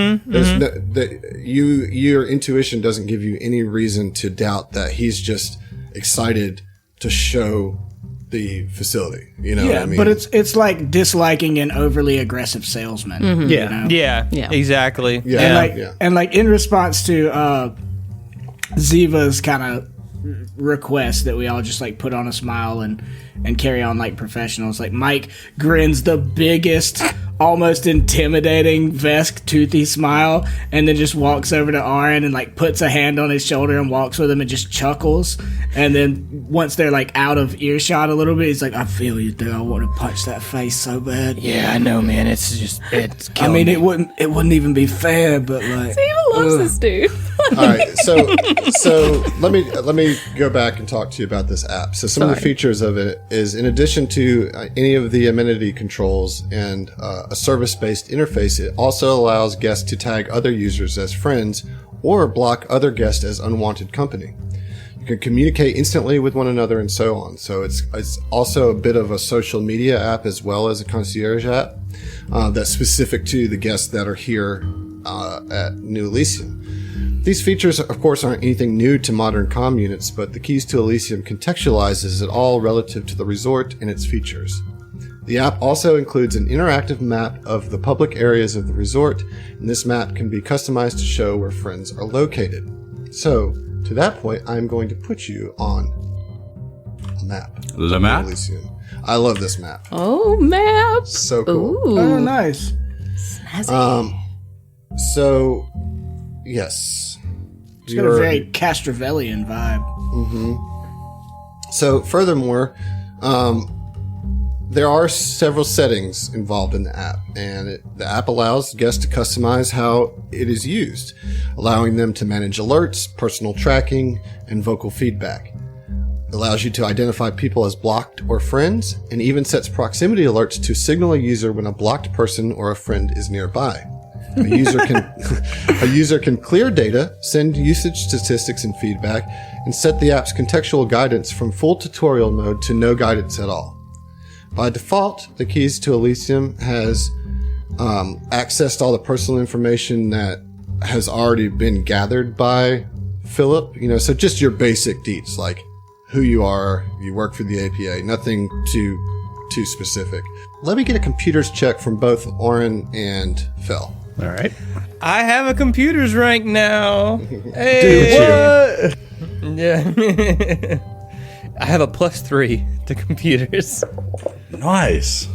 Your intuition doesn't give you any reason to doubt that he's just excited to show the facility. You know what I mean? but it's like disliking an overly aggressive salesman. Yeah. you know? Yeah, exactly. Yeah. And like in response to Ziva's kind of request that we all just like put on a smile and carry on like professionals, like Mike grins the biggest, almost intimidating Vesk toothy smile, and then just walks over to Aaron and like puts a hand on his shoulder and walks with him and just chuckles. And then once they're like out of earshot a little bit, he's like, I feel you, dude. I want to punch that face so bad. Yeah, I know, man. It's I killing mean, me. it wouldn't even be fair, but like, Ziva loves this dude. All right, so let me go back and talk to you about this app. So some of the features of it is, in addition to any of the amenity controls and a service-based interface, it also allows guests to tag other users as friends or block other guests as unwanted company. You can communicate instantly with one another and so on. So it's also a bit of a social media app as well as a concierge app that's specific to the guests that are here at New Elysium. These features, of course, aren't anything new to modern comm units, but the Keys to Elysium contextualizes it all relative to the resort and its features. The app also includes an interactive map of the public areas of the resort, and this map can be customized to show where friends are located. So, to that point, I'm going to put you on a map. The map? Elysium. I love this map. Oh, map. So cool. Ooh. oh, nice. So, yes. It's got a very Castrovellian vibe. So, furthermore, there are several settings involved in the app, and the app allows guests to customize how it is used, allowing them to manage alerts, personal tracking, and vocal feedback. It allows you to identify people as blocked or friends, and even sets proximity alerts to signal a user when a blocked person or a friend is nearby. A user can clear data, send usage statistics and feedback, and set the app's contextual guidance from full tutorial mode to no guidance at all. By default, the Keys to Elysium has accessed all the personal information that has already been gathered by Philip. So just your basic deets, like who you are, you work for the APA, nothing too specific. Let me get a computer's check from both Oren and Phil. All right. I have a computer's rank now. Hey, yeah. I have a +3 to computers. Nice.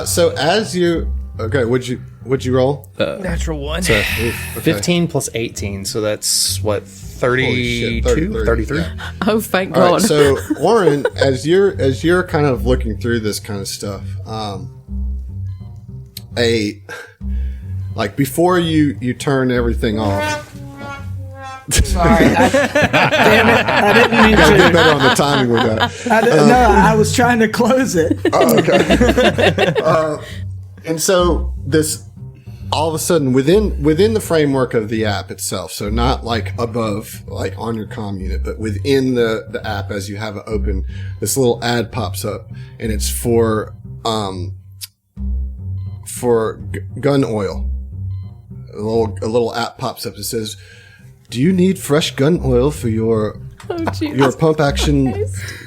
So as you... Okay, would you... What'd you roll? Natural one. So 15 plus 18, so that's what, 32? 33? Yeah. Oh, thank All God. right, so Warren, as you're kind of looking through this kind of stuff, before you turn everything off. Sorry. Damn it. I didn't mean Gotta get to. better on the timing with that. No, I was trying to close it. Oh, okay. And so this, all of a sudden, within the framework of the app itself, so not like above, like on your comm unit, but within the app, as you have it open, this little ad pops up, and it's for gun oil. A little app pops up that says, "Do you need fresh gun oil for your pump action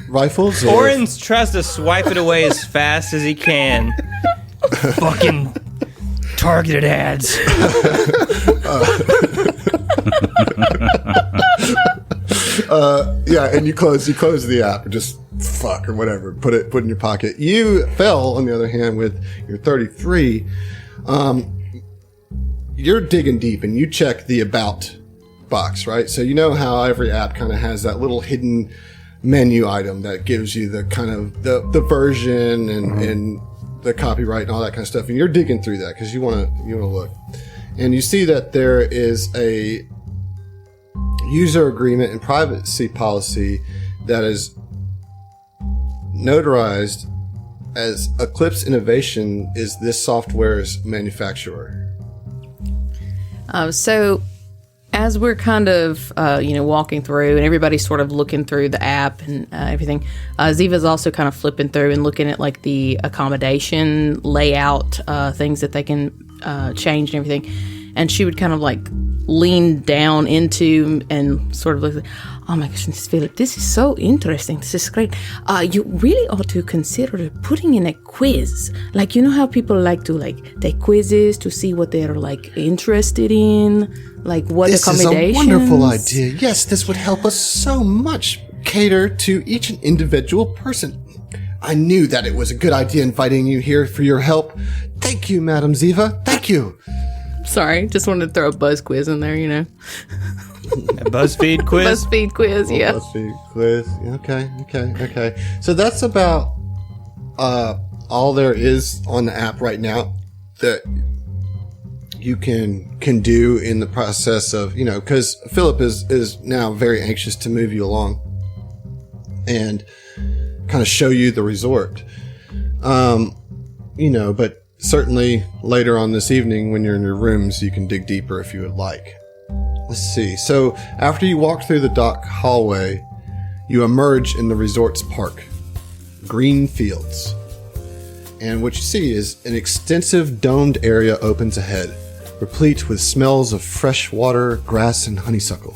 rifles?" Orange tries to swipe it away as fast as he can. Fucking targeted ads. Yeah, and you close the app, or just fuck or whatever, put it in your pocket. You fell, on the other hand, with your 33. You're digging deep, and you check the about box, right? So you know how every app kind of has that little hidden menu item that gives you the kind of the version and the copyright and all that kind of stuff. And you're digging through that because you want to look, and you see that there is a user agreement and privacy policy that is notarized as Eclipse Innovation is this software's manufacturer. So as we're kind of, walking through and everybody's sort of looking through the app and everything, Ziva's also kind of flipping through and looking at like the accommodation layout, things that they can change and everything. And she would kind of like lean down into and sort of look like, oh my gosh, Miss Phillip, this is so interesting. This is great. You really ought to consider putting in a quiz. Like, you know how people like to like take quizzes to see what they're like interested in, like what accommodations. This is a wonderful idea. Yes, this would help us so much cater to each individual person. I knew that it was a good idea inviting you here for your help. Thank you, Madam Ziva. Thank you. Sorry, just wanted to throw a buzz quiz in there, A BuzzFeed quiz? BuzzFeed quiz, yeah. BuzzFeed quiz. Okay. So that's about all there is on the app right now that you can do in the process of, because Philip is now very anxious to move you along and kind of show you the resort. But certainly later on this evening when you're in your rooms, you can dig deeper if you would like. Let's see. So after you walk through the dock hallway, you emerge in the resort's park. Green fields. And what you see is an extensive domed area opens ahead, replete with smells of fresh water, grass, and honeysuckle.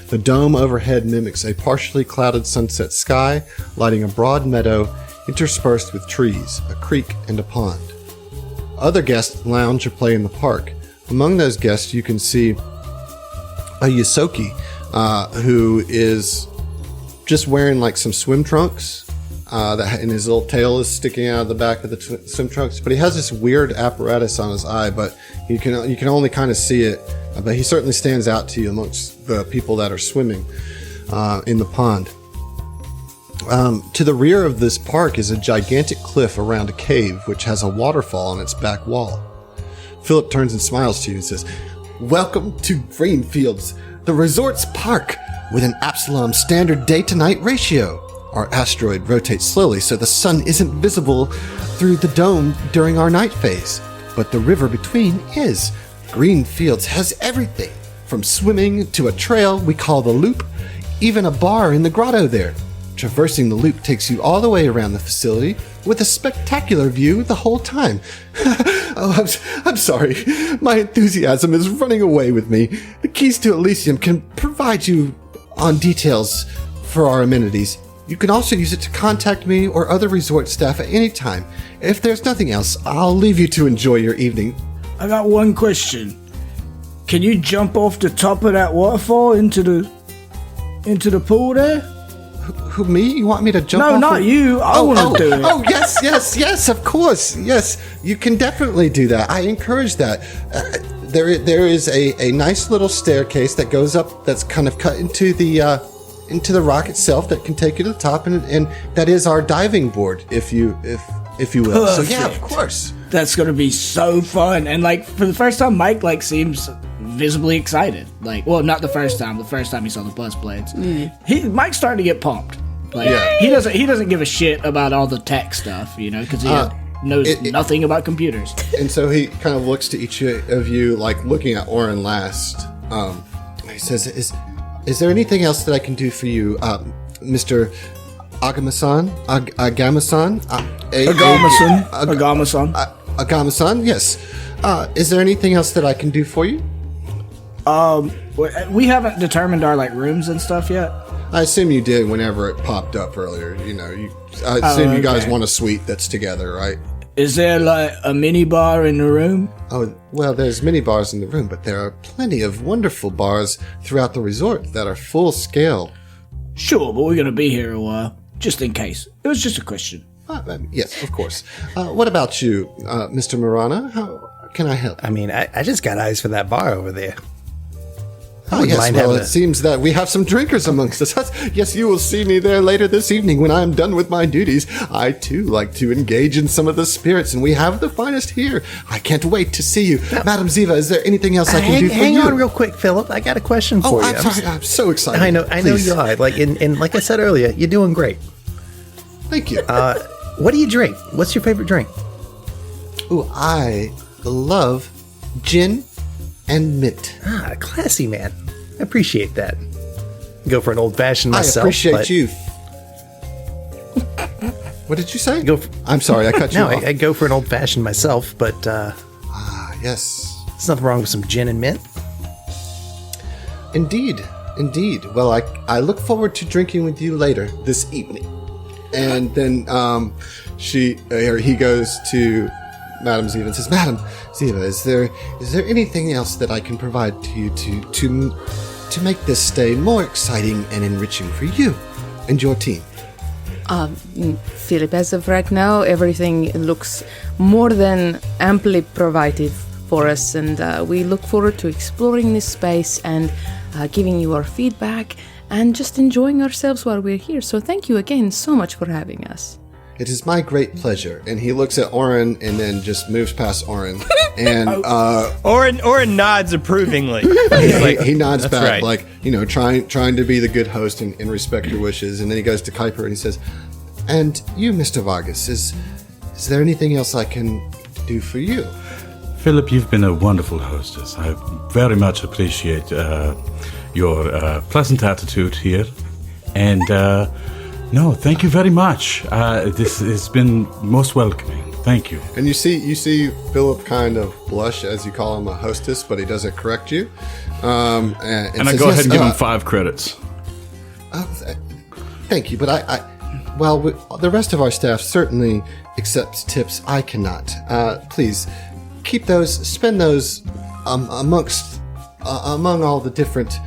The dome overhead mimics a partially clouded sunset sky, lighting a broad meadow interspersed with trees, a creek, and a pond. Other guests lounge or play in the park. Among those guests, you can see a Yosoki, who is just wearing like some swim trunks, and his little tail is sticking out of the back of the swim trunks. But he has this weird apparatus on his eye, but you can only kind of see it. But he certainly stands out to you amongst the people that are swimming in the pond. To the rear of this park is a gigantic cliff around a cave, which has a waterfall on its back wall. Philip turns and smiles to you and says, "Welcome to Greenfields, the resort's park, with an Absalom standard day-to-night ratio. Our asteroid rotates slowly, so the sun isn't visible through the dome during our night phase. But the river between is. Greenfields has everything, from swimming to a trail we call the Loop, even a bar in the grotto there. Traversing the loop takes you all the way around the facility with a spectacular view the whole time." Oh, I'm sorry. My enthusiasm is running away with me. The Keys to Elysium can provide you on details for our amenities. You can also use it to contact me or other resort staff at any time. If there's nothing else, I'll leave you to enjoy your evening. I got one question. Can you jump off the top of that waterfall into the pool there? Who, me? You want me to jump No, off? not you. I want to do it. Oh, yes, of course. Yes, you can definitely do that. I encourage that. There is a nice little staircase that goes up that's kind of cut into the rock itself that can take you to the top, and that is our diving board, if you will. So yeah, of course. That's gonna be so fun. And like for the first time, Mike like seems visibly excited. Like, well, not the first time. The first time he saw the buzz blades, Mike's starting to get pumped. Like, he doesn't give a shit about all the tech stuff, because he knows nothing about computers. And so he kind of looks to each of you, like looking at Oren last. He says, "Is there anything else that I can do for you, Mr. Agamasan? Agamasan? Agamasan, yes. Is there anything else that I can do for you?" We haven't determined our like rooms and stuff yet. I assume you did whenever it popped up earlier. I assume you guys want a suite that's together, right? Is there like a mini bar in the room? Oh, well, there's mini bars in the room, but there are plenty of wonderful bars throughout the resort that are full scale. Sure, but we're going to be here a while, just in case. It was just a question. Yes, of course. What about you, Mr. Marana? How can I help? I mean, I just got eyes for that bar over there. Oh, yes, well, it seems that we have some drinkers amongst us. Yes, you will see me there later this evening when I am done with my duties. I, too, like to engage in some of the spirits, and we have the finest here. I can't wait to see you. Now, Madam Ziva, is there anything else I can do for you? Hang on real quick, Philip. I got a question for you. I'm sorry. I'm so excited. I know you are. And like I said earlier, you're doing great. Thank you. What do you drink? What's your favorite drink? Ooh, I love gin and mint. Ah, classy, man. I appreciate that. Go for an old-fashioned myself. I appreciate you. What did you say? I'm sorry, I cut you off. I go for an old-fashioned myself, but... yes. There's nothing wrong with some gin and mint. Indeed. Well, I look forward to drinking with you later this evening. And then he goes to Madam Ziva and says, "Madam Ziva, is there anything else that I can provide to you to make this stay more exciting and enriching for you and your team?" Philip, as of right now, everything looks more than amply provided for us, and we look forward to exploring this space and giving you our feedback and just enjoying ourselves while we're here. So thank you again so much for having us. It is my great pleasure. And he looks at Oren and then just moves past Oren. And Oren nods approvingly. He nods back, right. like, trying to be the good host and respect your wishes. And then he goes to Kuiper and he says, "And you, Mr. Vargas, is there anything else I can do for you?" Philip, you've been a wonderful hostess. I very much appreciate your pleasant attitude here. And, no, thank you very much. This has been most welcoming. Thank you. And you see Philip kind of blush as you call him a hostess, but he doesn't correct you. And I says, go ahead and give him 5 credits. Thank you, but the rest of our staff certainly accepts tips. I cannot. Please spend those among all the different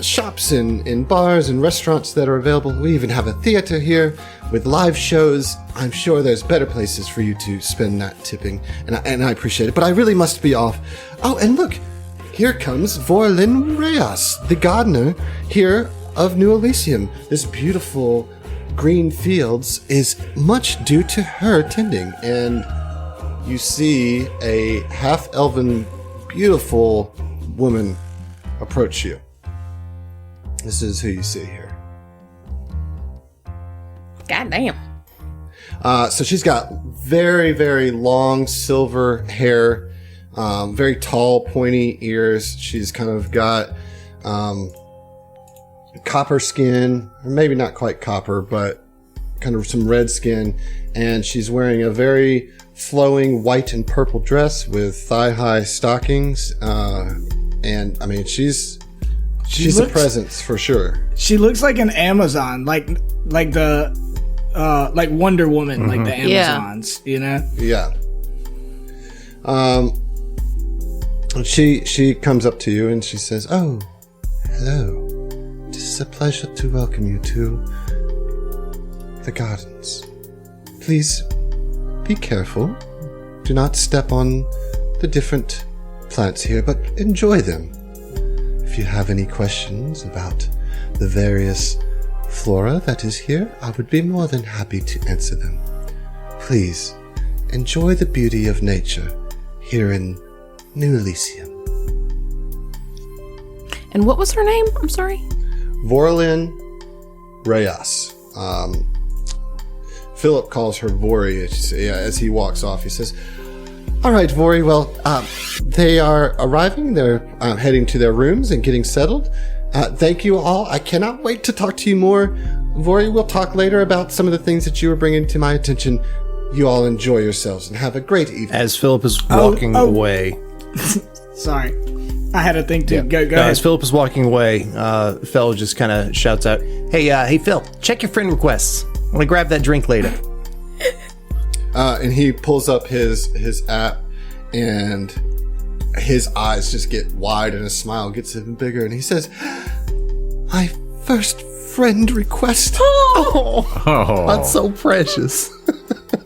shops and bars and restaurants that are available. We even have a theater here with live shows. I'm sure there's better places for you to spend that tipping, and I appreciate it. But I really must be off. Oh, and look, here comes Vorlin Reyes, the gardener here of New Elysium. This beautiful green fields is much due to her tending. And you see a half-elven, beautiful woman approach you. This is who you see here. Goddamn. So she's got very, very long silver hair, very tall, pointy ears. She's kind of got copper skin, or maybe not quite copper, but kind of some red skin. And she's wearing a very flowing white and purple dress with thigh-high stockings. And I mean, she's a presence for sure. She looks like an Amazon, like Wonder Woman, like the Amazons, Yeah. She comes up to you and she says, "Oh, hello. It is is a pleasure to welcome you to the gardens. Please be careful. Do not step on the different plants here, but enjoy them. If you have any questions about the various flora that is here, I would be more than happy to answer them. Please enjoy the beauty of nature here in New Elysium. And what was her name? I'm sorry. Vorlin Reyes. Philip calls her Vori as he walks off. He says, "All right, Vori, well, they are arriving. They're heading to their rooms and getting settled. Thank you all. I cannot wait to talk to you more. Vori, we'll talk later about some of the things that you were bringing to my attention. You all enjoy yourselves and have a great evening." As Philip is walking away. Sorry. I had to think too. Yeah. Go ahead. As Philip is walking away, Fel just kind of shouts out, hey, Phil, check your friend requests. I'm going to grab that drink later. And he pulls up his app, and his eyes just get wide, and his smile gets even bigger. And he says, "My first friend request." Oh, that's so precious.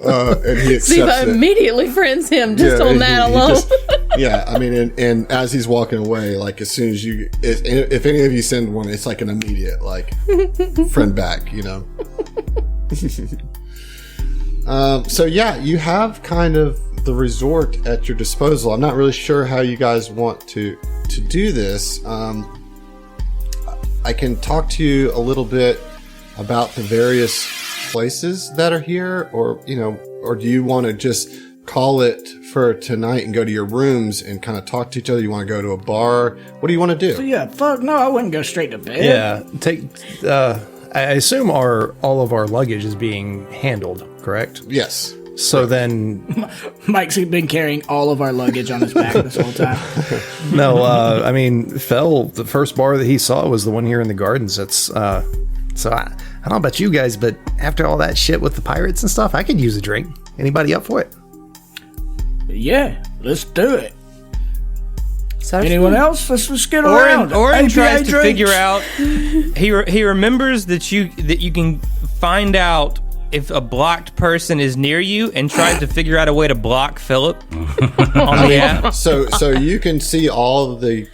And he accepts Ziva it. immediately friends him just on that he alone. just- yeah, I mean, and as he's walking away, like as soon as if any of you send one, it's like an immediate friend back, you know. So yeah, you have kind of the resort at your disposal. I'm not really sure how you guys want to do this. I can talk to you a little bit about the various places that are here, or do you want to just call it for tonight and go to your rooms and kind of talk to each other? You want to go to a bar? What do you want to do? Yeah, fuck no, I wouldn't go straight to bed. Yeah, I assume all of our luggage is being handled, correct? Yes. So then, Mike's been carrying all of our luggage on his back this whole time. no, I mean, Fel, the first bar that he saw was the one here in the gardens. That's, so I don't know about you guys, but after all that shit with the pirates and stuff, I could use a drink. Anybody up for it? Yeah, let's do it. Sorry. Anyone else? Let's just get around. Orin tries to drinks. figure out. He remembers that you can find out if a blocked person is near you, and tries to figure out a way to block Philip on the app. So you can see all of the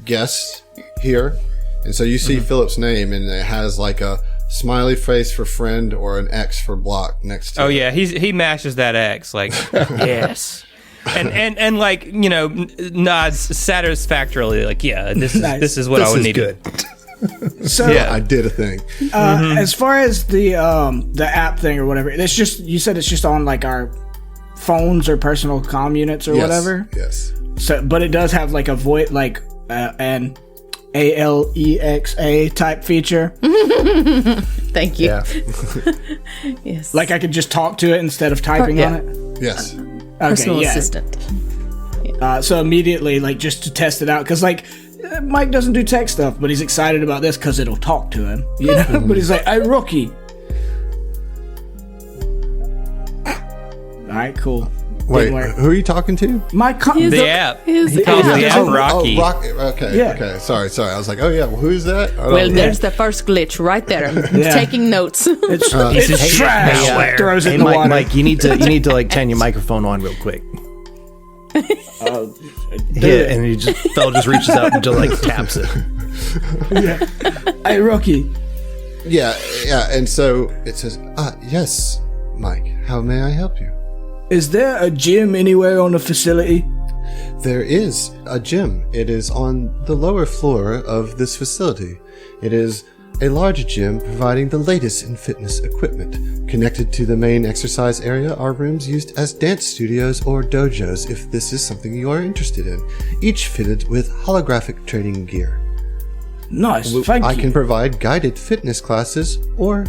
guests here, and so you see Philip's name, and it has like a smiley face for friend or an X for block next to it. Oh yeah, he mashes that X like yes, and like nods satisfactorily like yeah, this is what I would need. Good. So Yeah. I did a thing. as far as the app thing or whatever, it's just, you said it's just on like our phones or personal comm units or Yes, whatever. Yes. So, but it does have like a voice, like an Alexa type feature. Thank you. Yeah. Yes. Like I could just talk to it instead of typing Yeah. on it. Yes. personal yeah. assistant. So immediately, like, just to test it out, because like Mike doesn't do tech stuff, but he's excited about this because it'll talk to him, you know. But he's like, "Hey, rookie." All right, cool. Wait, Didn't work. who are you talking to? My The app. His He calls app. the app Rocky. Okay, Yeah. okay. Sorry. I was like, oh yeah, well, who's that? I don't Well, know. there's the first glitch right there. I'm Yeah. taking notes. It's, He's it's a trash. malware. Throws it Hey, in the Mike, water. Mike, you need to like turn your microphone on real quick. it. And he Fel just reaches out and just like taps it. Hey, rookie. Yeah. And so it says, yes, Mike. How may I help you? Is there a gym anywhere on the facility? There is a gym. It is on the lower floor of this facility. It is a large gym providing the latest in fitness equipment. Connected to the main exercise area are rooms used as dance studios or dojos if this is something you are interested in, each fitted with holographic training gear. Nice, thank I you. can provide guided fitness classes or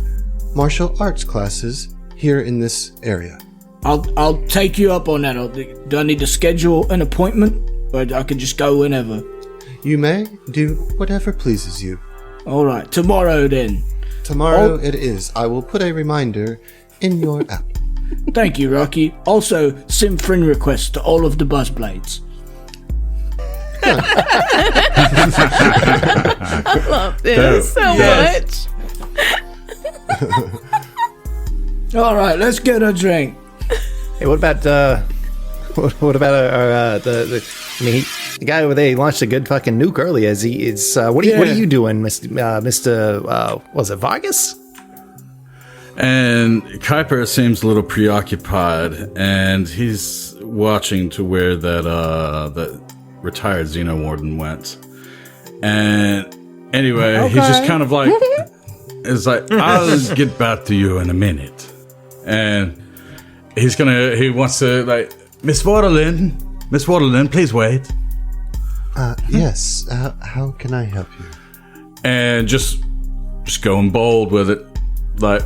martial arts classes here in this area. I'll take you up on that. Do I need to schedule an appointment, or I can just go whenever? You may do whatever pleases you. All right, tomorrow then. Tomorrow it is. I will put a reminder in your app. Thank you, Rocky. Also, send friend requests to all of the Buzzblades. love this so Yes. much. All right, let's get a drink. Hey, what about what about the guy over there? He launched a good fucking nuke earlier. What are you doing, Mister? Was it Vargas? And Kuiper seems a little preoccupied, and he's watching to where that retired Xenowarden went. And anyway, he's just kind of like, it's like, I'll get back to you in a minute. And he wants to, like, Miss Waterlin, please wait. Yes. How can I help you? And just going bold with it. Like,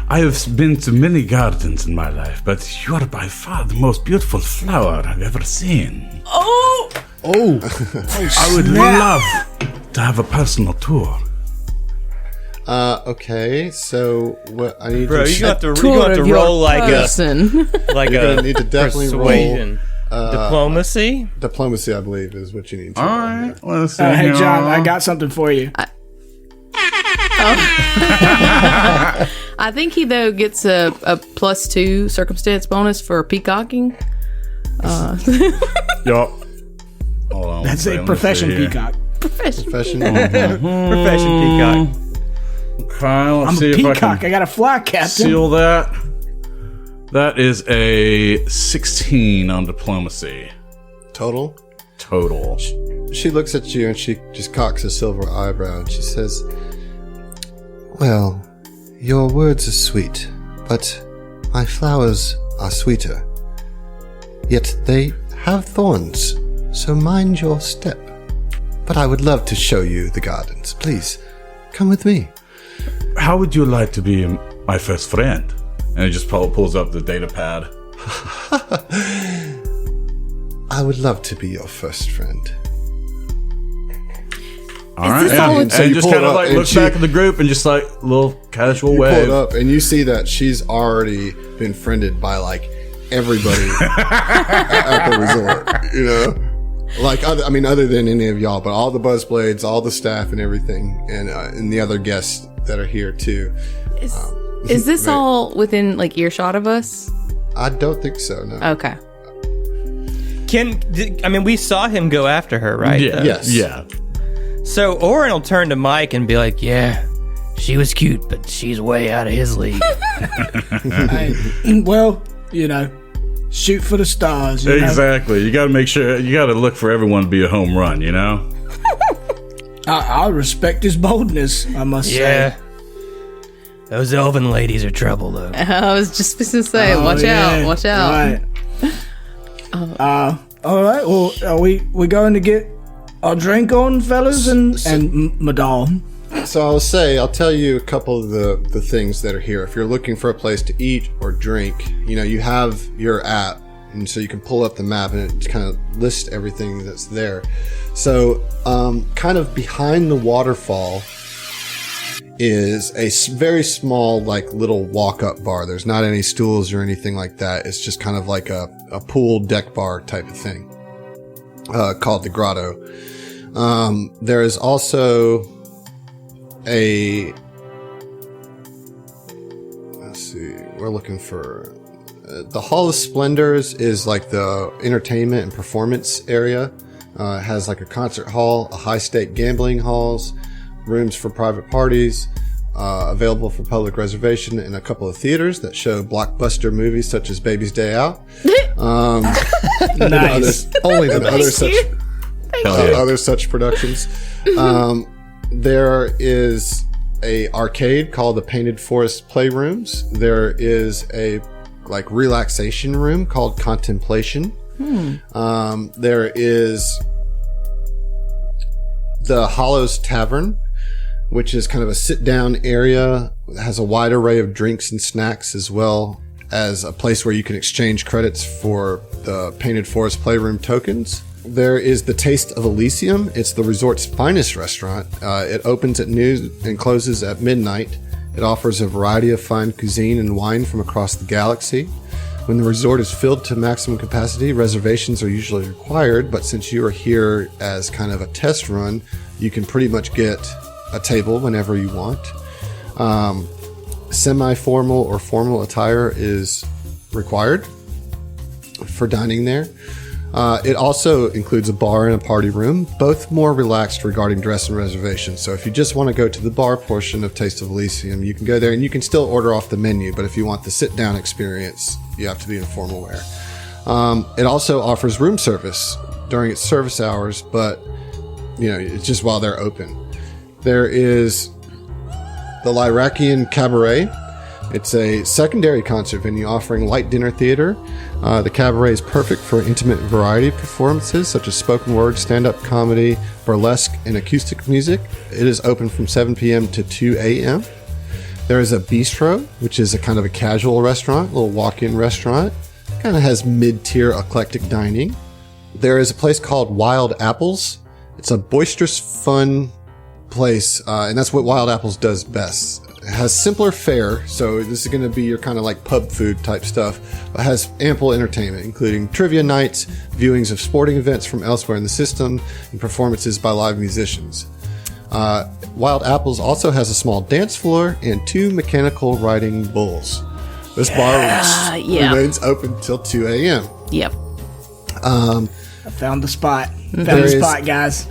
I have been to many gardens in my life, but you are by far the most beautiful flower I've ever seen. Oh, I would love to have a personal tour. Okay, so what I need Bro, to you have to tour of your roll like person. like You're a gonna need to definitely persuasion. Diplomacy. diplomacy, I believe, is what you need to All roll. right, let's see. Hey, John, I got something for you. I think he though gets a +2 circumstance bonus for peacocking. Yup. Hold on. That's a profession peacock. Profession. Profession peacock. Okay, let's I'm see a if I peacock. I can got a fly, Captain. seal that. That is a 16 on diplomacy. Total. She looks at you and she just cocks a silver eyebrow and she says, "Well, your words are sweet, but my flowers are sweeter. Yet they have thorns, so mind your step. But I would love to show you the gardens. Please, come with me." How would you like to be my first friend? And he just pulls up the data pad. I would love to be your first friend. All right, this all- and So you just pull kind it of up like and looks she- back at the group and just like a little casual You pull wave. it up and you see that she's already been friended by like everybody at the resort, you know? Like, other than any of y'all, but all the Buzzblades, all the staff and everything, and the other guests that are here too. Is this Right. all within like earshot of us? I don't think so, no. Okay. We saw him go after her, right? Yeah, Yes. yeah. So Orin will turn to Mike and be like, Yeah, she was cute, but she's way out of his league. Well, shoot for the stars. You know? Exactly. You got to make sure, you got to look for everyone to be a home run, you know? I respect his boldness, I must Yeah. say. Those elven ladies are trouble, though. I was just supposed to say, Oh, watch yeah. out, watch out. Right. All right. Well, are we going to get our drink on, fellas, and madame? So I'll tell you a couple of the things that are here. If you're looking for a place to eat or drink, you have your app, and so you can pull up the map and it kind of lists everything that's there. So, kind of behind the waterfall is a very small, like, little walk-up bar. There's not any stools or anything like that. It's just kind of like a pool deck bar type of thing, called the Grotto. There is also let's see, we're looking for the Hall of Splendors is like the entertainment and performance area. It has like a concert hall, a high stake gambling halls, rooms for private parties, available for public reservation, and a couple of theaters that show blockbuster movies such as Baby's Day Out. Nice. Only And the other best. such Hell yeah. other such productions. There is a arcade called the Painted Forest Playrooms. There is a like relaxation room called Contemplation. There is the Hollows Tavern, which is kind of a sit-down area. It has a wide array of drinks and snacks, as well as a place where you can exchange credits for the Painted Forest Playroom tokens. There is the Taste of Elysium. It's the resort's finest restaurant. It opens at noon and closes at midnight. It offers a variety of fine cuisine and wine from across the galaxy, When the resort is filled to maximum capacity, reservations are usually required, but since you are here as kind of a test run, you can pretty much get a table whenever you want. Semi-formal or formal attire is required for dining there. It also includes a bar and a party room, both more relaxed regarding dress and reservations. So if you just want to go to the bar portion of Taste of Elysium, you can go there and you can still order off the menu. But if you want the sit-down experience, you have to be in formal wear. It also offers room service during its service hours, but it's just while they're open. There is the Lyrakian Cabaret. It's a secondary concert venue offering light dinner theater. The cabaret is perfect for intimate variety performances such as spoken word, stand-up comedy, burlesque, and acoustic music. It is open from 7 p.m. to 2 a.m. There is a bistro, which is a kind of a casual restaurant, a little walk-in restaurant. Kind of has mid-tier eclectic dining. There is a place called Wild Apples. It's a boisterous, fun place, and that's what Wild Apples does best. It has simpler fare, so this is going to be your kind of like pub food type stuff, but has ample entertainment, including trivia nights, viewings of sporting events from elsewhere in the system, and performances by live musicians. Wild Apples also has a small dance floor and 2 mechanical riding bulls. This bar remains open till 2 a.m. Yep. I found the spot. Guys.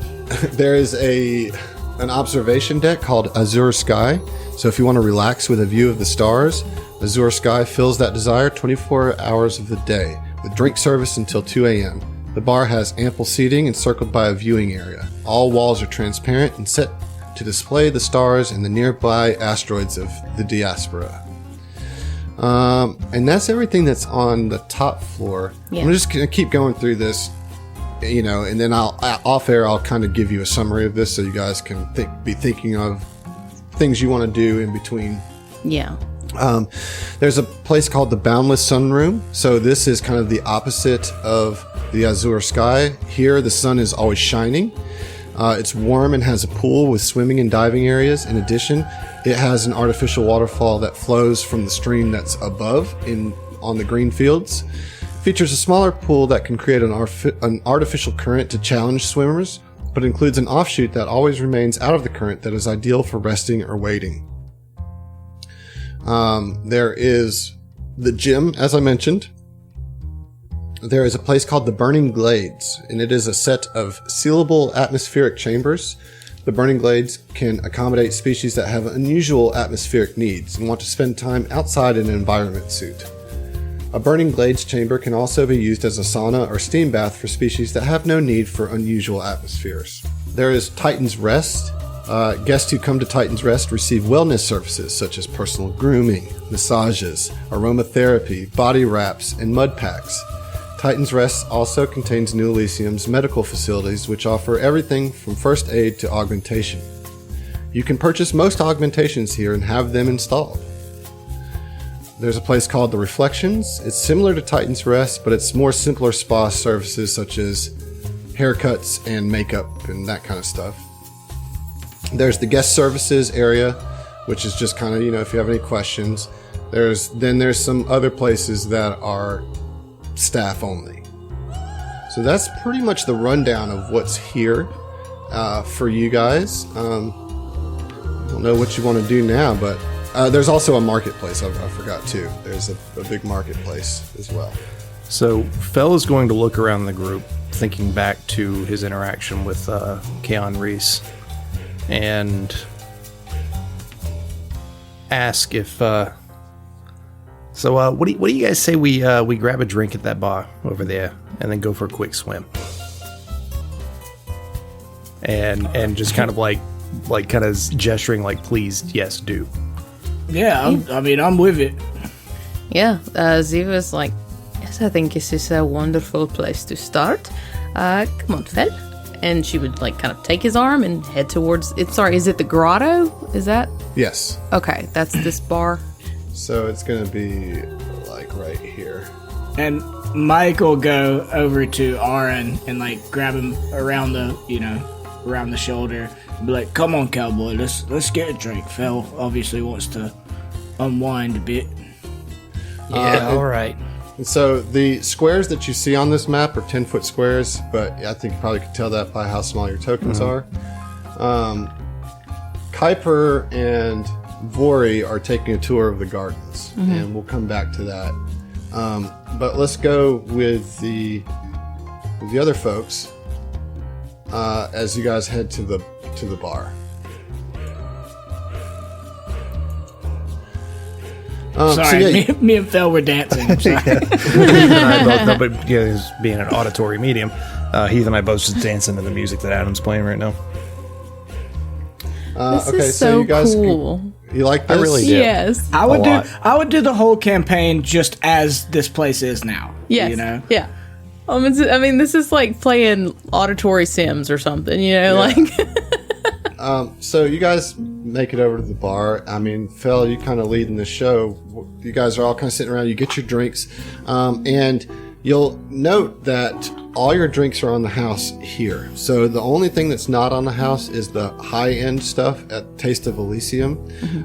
There is an observation deck called Azure Sky. So if you want to relax with a view of the stars, Azure Sky fills that desire 24 hours of the day, with drink service until 2 a.m. The bar has ample seating encircled by a viewing area. All walls are transparent and set to display the stars and the nearby asteroids of the diaspora. And that's everything that's on the top floor. Yeah. I'm just going to keep going through this, and then off air, I'll kind of give you a summary of this so you guys can be thinking of things you want to do in between. Yeah. There's a place called the Boundless Sunroom. So this is kind of the opposite of the Azure Sky. Here, the sun is always shining. It's warm and has a pool with swimming and diving areas. In addition, it has an artificial waterfall that flows from the stream that's above on the green fields. Features a smaller pool that can create an artificial current to challenge swimmers, but includes an offshoot that always remains out of the current that is ideal for resting or wading. There is the gym, as I mentioned. There is a place called the Burning Glades, and it is a set of sealable atmospheric chambers. The Burning Glades can accommodate species that have unusual atmospheric needs and want to spend time outside in an environment suit. A Burning Glades chamber can also be used as a sauna or steam bath for species that have no need for unusual atmospheres. There is Titan's Rest. Guests who come to Titan's Rest receive wellness services such as personal grooming, massages, aromatherapy, body wraps, and mud packs. Titan's Rest also contains New Elysium's medical facilities, which offer everything from first aid to augmentation. You can purchase most augmentations here and have them installed. There's a place called The Reflections. It's similar to Titan's Rest, but it's more simpler spa services such as haircuts and makeup and that kind of stuff. There's the guest services area, which is just kind of, if you have any questions. There's some other places that are staff only. So that's pretty much the rundown of what's here for you guys. I don't know what you want to do now, but there's also a marketplace. I forgot too. There's a big marketplace as well. So Fel is going to look around the group, thinking back to his interaction with Keon Reese, and ask if. So what do you guys say we grab a drink at that bar over there and then go for a quick swim, and just kind of like kind of gesturing like, please, yes, do. Yeah, I'm with it. Yeah, Ziva's like, yes, I think this is a wonderful place to start. Come on, Fel. And she would kind of take his arm and head towards it. Sorry, is it the grotto? Is that? Yes. Okay, that's this bar. So it's going to be right here. And Mike will go over to Aaron and grab him around the, around the shoulder and be like, come on, cowboy, let's get a drink. Fel obviously wants to unwind a bit. Yeah, all right. And so the squares that you see on this map are 10-foot squares, but I think you probably could tell that by how small your tokens are. Kuiper and Vori are taking a tour of the gardens, and we'll come back to that. But let's go with the other folks as you guys head to the bar. Sorry, me and Phil were dancing. I'm sorry. Heath and I both, but being an auditory medium, Heath and I both just dancing to the music that Adam's playing right now. This is so you guys, cool. you like this? I really do. Yes. I would do the whole campaign just as this place is now. Yes. You know? Yeah. I mean, this is like playing auditory Sims or something, you know, like. So you guys make it over to the bar. I mean, Phil, you kind of leading the show. You guys are all kind of sitting around. You get your drinks, and you'll note that all your drinks are on the house here. So the only thing that's not on the house is the high-end stuff at Taste of Elysium,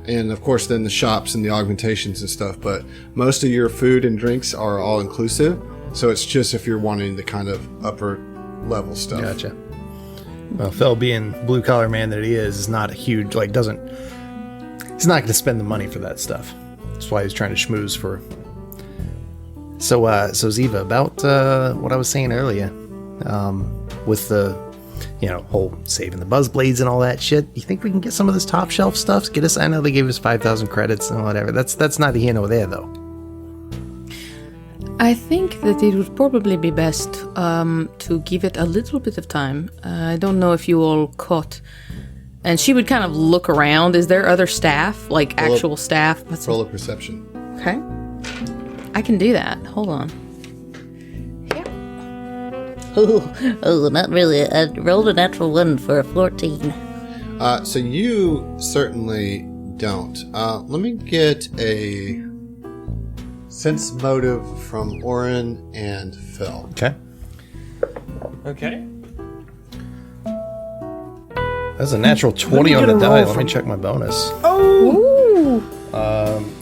and of course then the shops and the augmentations and stuff. But most of your food and drinks are all inclusive. So it's just if you're wanting the kind of upper level stuff. Gotcha. Well, Phil, being blue collar man that he is not a huge he's not going to spend the money for that stuff. That's why he's trying to schmooze for. So Ziva, about what I was saying earlier, with the whole saving the buzz blades and all that shit. You think we can get some of this top shelf stuff? Get us. I know they gave us 5,000 credits and whatever. That's neither here nor there though. I think that it would probably be best to give it a little bit of time. I don't know if you all caught. And she would kind of look around. Is there other staff, like actual staff? Roll a perception. Okay. I can do that. Hold on. Oh, not really. I rolled a natural 1 for a 14. So you certainly don't. Let me get a sense motive from Oren and Phil. Okay. Okay. That's a natural 20 on the die. Let me check my bonus. Ooh.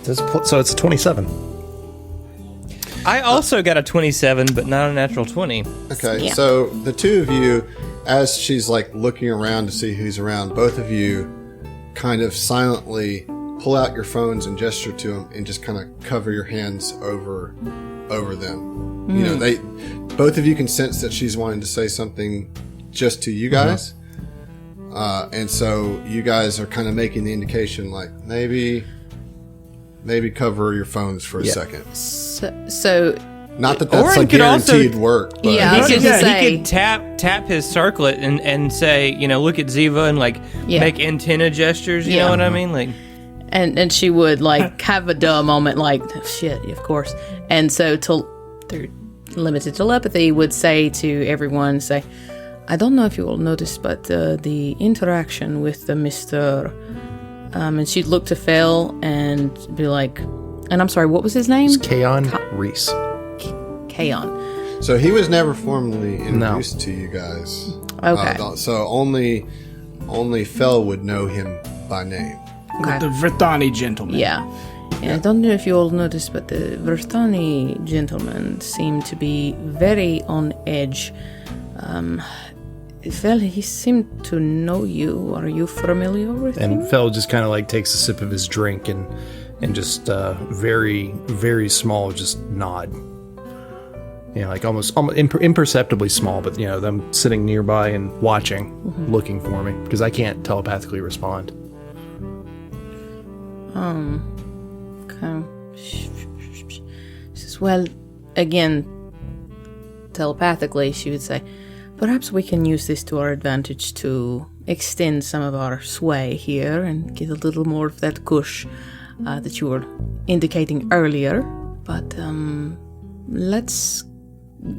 So it's a 27. I also got a 27, but not a natural 20. Okay, Yeah. so the two of you, as she's like looking around to see who's around, both of you kind of silently pull out your phones and gesture to them and just kind of cover your hands over them. You know, both of you can sense that she's wanting to say something just to you guys. And so you guys are kind of making the indication like maybe cover your phones for a second. So Not that that's Oren a could also- guaranteed work. But Yeah, I was He gonna say. could tap his circlet and say, look at Ziva and make antenna gestures. You know what I mean? Like, and she would like have a duh moment, like shit, of course. And so through limited telepathy, would say to everyone, I don't know if you all noticed, but the interaction with the Mr. And she'd look to Phil and be like, and I'm sorry, what was his name? It's Kaon Reese. Kaon. So he was never formally introduced to you guys. Okay. So only Fel would know him by name. Okay. The Verthani gentleman. Yeah. I don't know if you all noticed, but the Verthani gentleman seemed to be very on edge. Well, he seemed to know you. Are you familiar with him? And Phil just kind of like takes a sip of his drink and just very, very small, just nod. Like almost imperceptibly small, but them sitting nearby and watching, looking for me because I can't telepathically respond. Okay. She says, well, again, telepathically, she would say, perhaps we can use this to our advantage to extend some of our sway here and get a little more of that gush that you were indicating earlier. But let's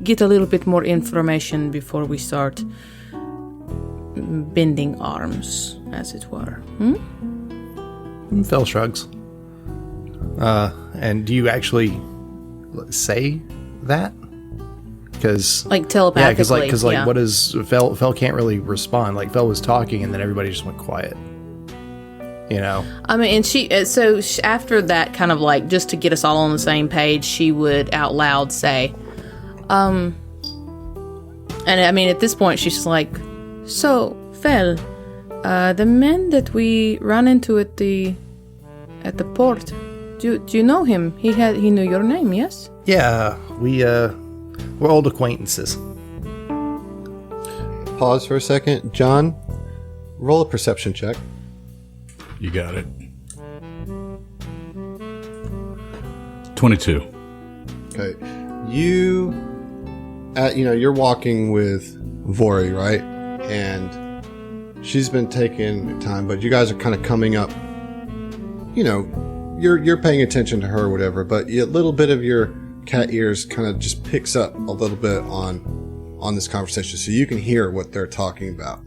get a little bit more information before we start bending arms, as it were. Phil shrugs. And do you actually say that? Because Like telepathically. Yeah, because what is Fel can't really respond. Like Fel was talking, and then everybody just went quiet. You know. I mean, and after that, kind of like just to get us all on the same page, she would out loud say, and I mean, at this point, she's just like, "So, Fel, the man that we ran into at the port, do you know him? He knew your name, yes?" Yeah, we're old acquaintances. Pause for a second. John, roll a perception check. You got it. 22. Okay. You're walking with Vori, right? And she's been taking time, but you guys are kind of coming up. You know, you're paying attention to her or whatever, but a little bit of your cat ears kind of just picks up a little bit on this conversation, so you can hear what they're talking about.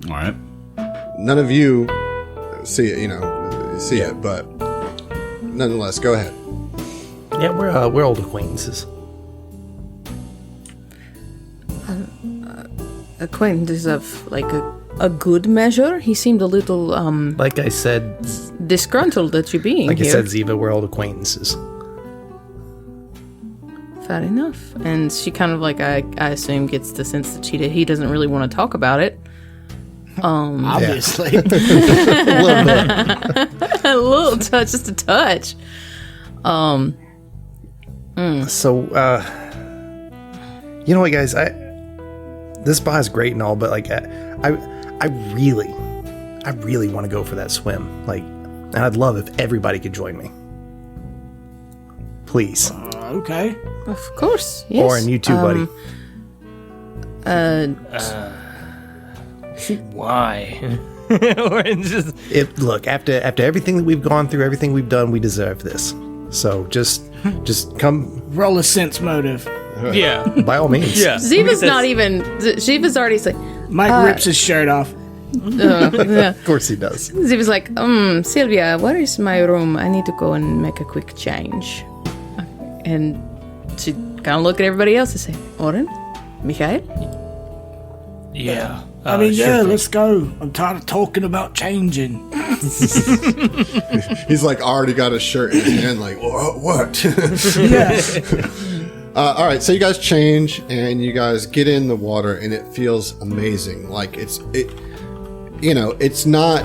All right. None of you see it, it, but nonetheless, go ahead. Yeah, we're old acquaintances. Acquaintances of like a good measure. He seemed a little Like I said, disgruntled at you being like here. I said, Ziva, we're old acquaintances. Fair enough. And she kind of like I assume gets the sense that he doesn't really want to talk about it. Obviously. A little bit. A little touch, just a touch. So, you know what, guys? This spa is great and all, but like, I really want to go for that swim. Like, and I'd love if everybody could join me. Please. Okay. Of course, yes. Oren, you too, buddy. Why? Orange just Look, after everything that we've gone through, everything we've done, we deserve this. So just come, Roll a sense motive. yeah. by all means. Yeah. Ziva's not even. Ziva's already like. Mike rips his shirt off. Yeah. Of course he does. Ziva's like, Sylvia, where is my room? I need to go and make a quick change. And she kind of look at everybody else and say, Oren, Mikhail. Yeah. I mean, sure yeah, thing. let's go. I'm tired of talking about changing. He's like already got his shirt in his hand, like, what? Yeah. All right, so you guys change and you guys get in the water and it feels amazing. Like it's not,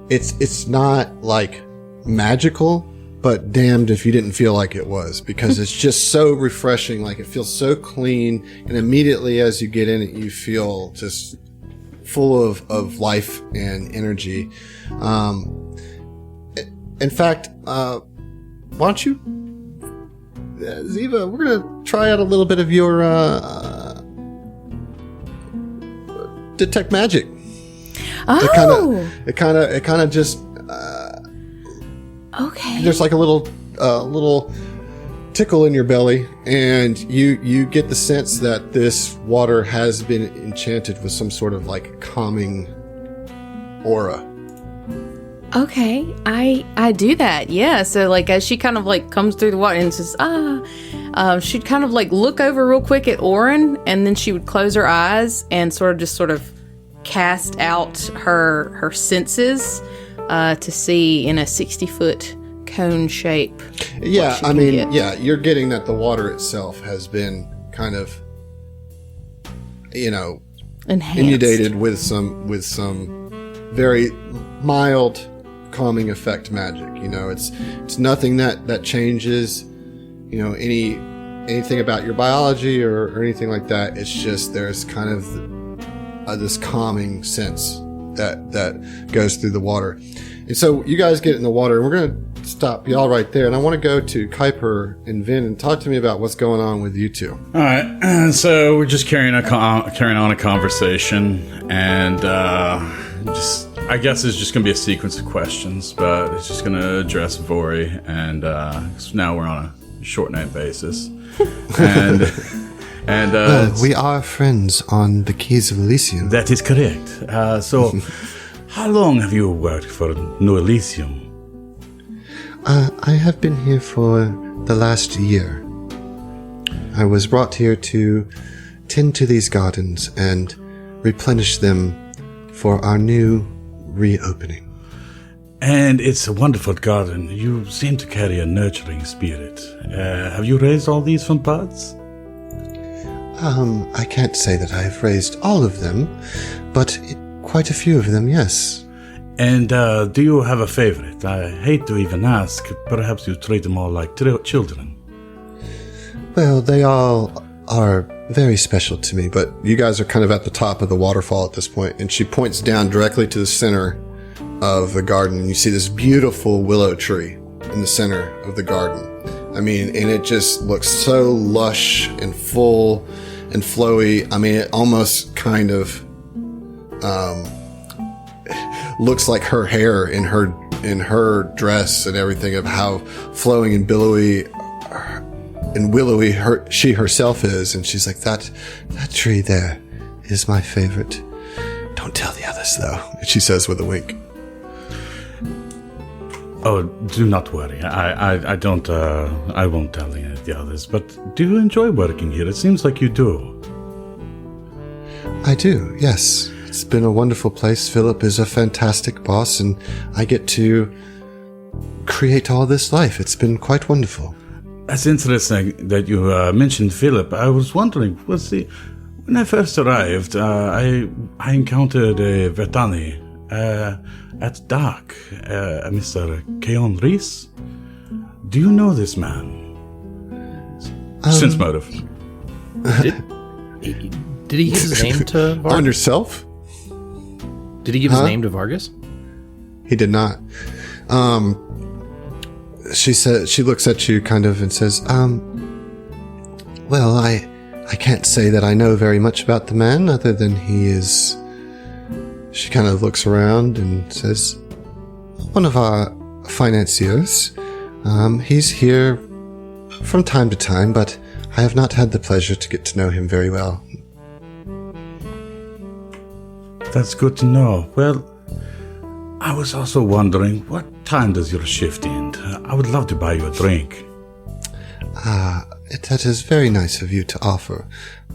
it's not like magical, but damned if you didn't feel like it was, because it's just so refreshing. Like it feels so clean, and immediately as you get in it, you feel just full of life and energy. In fact, why don't you, Ziva, we're going to try out a little bit of your detect magic. Oh. It kind of just, Okay. there's like a little tickle in your belly, and you get the sense that this water has been enchanted with some sort of like calming aura. Okay, I do that, yeah. So like as she kind of like comes through the water and says, she'd kind of like look over real quick at Oren, and then she would close her eyes and sort of cast out her senses to see in a 60-foot cone shape. Yeah, I mean, yeah, you're getting that the water itself has been kind of, Enhanced. inundated with some very mild calming effect magic. It's nothing that changes, anything about your biology or anything like that. It's just there's kind of this calming sense that goes through the water. And so you guys get in the water, and we're going to stop y'all right there. And I want to go to Kuiper and Vin and talk to me about what's going on with you two. All right, so we're just carrying on a conversation, and I guess it's just going to be a sequence of questions, but it's just going to address Vori, and now we're on a short name basis, and We are friends on the Keys of Elysium. that is correct. So, how long have you worked for New Elysium? I have been here for the last year. I was brought here to tend to these gardens and replenish them for our new reopening. And it's a wonderful garden. You seem to carry a nurturing spirit. Have you raised all these from buds? I can't say that I have raised all of them, but quite a few of them, yes. And do you have a favorite? I hate to even ask. Perhaps you treat them all like children. Well, they all are very special to me, but you guys are kind of at the top of the waterfall at this point, and she points down directly to the center of the garden, and you see this beautiful willow tree in the center of the garden. I mean, and it just looks so lush and full and flowy. I mean, it almost kind of looks like her hair in her dress and everything, of how flowing and billowy and willowy she herself is. And she's like, that tree there is my favorite. Don't tell the others, though, she says with a wink. Oh, do not worry. I don't. I won't tell any of the others. But do you enjoy working here? It seems like you do. I do, yes. It's been a wonderful place. Philip is a fantastic boss, and I get to create all this life. It's been quite wonderful. That's interesting that you mentioned Philip. I was wondering, when I first arrived, I encountered a Vertani at dark, Mr. Keon Reese. Do you know this man? Sense motive. Did he give his name to On Vargas? yourself? Did he give his name to Vargas? He did not. She looks at you kind of and says, well, I can't say that I know very much about the man other than he is... She kind of looks around and says, one of our financiers. He's here from time to time, but I have not had the pleasure to get to know him very well. That's good to know. Well, I was also wondering, what time does your shift end? I would love to buy you a drink. That is very nice of you to offer,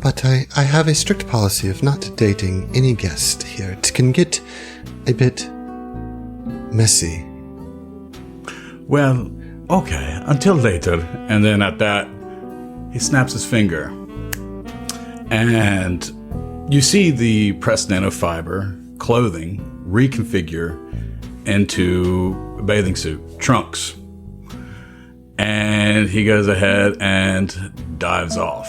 but I have a strict policy of not dating any guest here. It can get a bit messy. Well, okay, until later. And then at that, he snaps his finger. And you see the pressed nanofiber clothing reconfigure into a bathing suit, trunks. And he goes ahead and dives off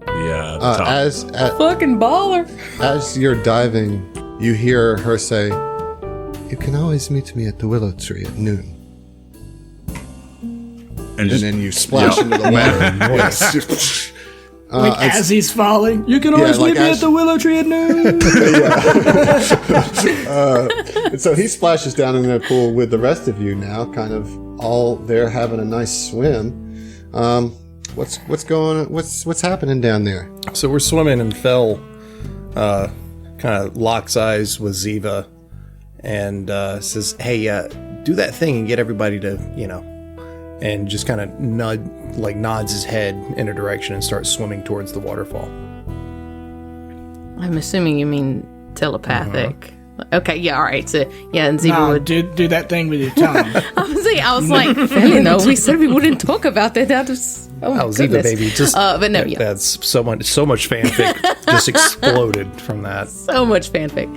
the top. Fucking baller. As you're diving, you hear her say, "You can always meet me at the willow tree at noon." And then you splash into the water. Yes. As he's falling, you can always meet me at the willow tree at noon. And so he splashes down in the pool with the rest of you now, kind of all there having a nice swim. What's happening down there? So we're swimming, and Fel kind of locks eyes with Ziva and says, "Hey, do that thing and get everybody to, and just kind of nods his head in a direction and starts swimming towards the waterfall." I'm assuming you mean telepathic. Okay, yeah, all right. So, yeah, and Ziva would do that thing with your tongue. I was like, no, we said we wouldn't talk about that. That was Ziva, baby, just but no, yeah, that's so much fanfic just exploded from that. So much fanfic.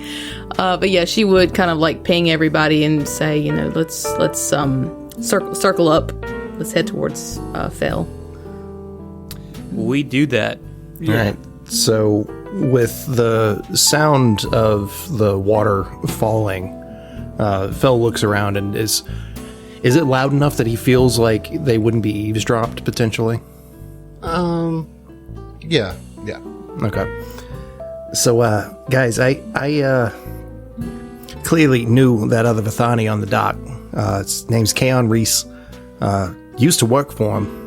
But yeah, she would kind of like ping everybody and say, let's circle up. Let's head towards Fel. We do that. All right. So with the sound of the water falling, Fel looks around and is it loud enough that he feels like they wouldn't be eavesdropped potentially? Yeah. Okay. So, guys, I clearly knew that other Vithani on the dock. His name's Keon Reese. Used to work for him.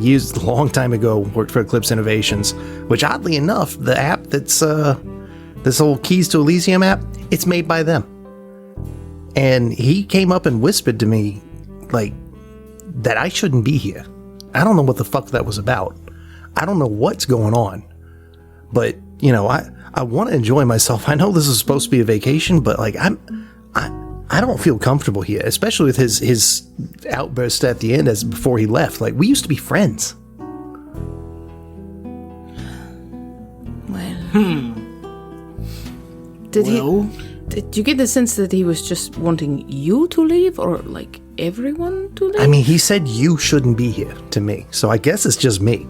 Used a long time ago, worked for Eclipse Innovations, which oddly enough, the app that's this whole Keys to Elysium app, it's made by them. And he came up and whispered to me, like, that I shouldn't be here. I don't know what the fuck that was about. I don't know what's going on. But you know, I want to enjoy myself. I know this is supposed to be a vacation, but like I don't feel comfortable here, especially with his outburst at the end as before he left. Like, we used to be friends. Well, did you get the sense that he was just wanting you to leave, or like everyone to leave? I mean, he said you shouldn't be here to me, so I guess it's just me.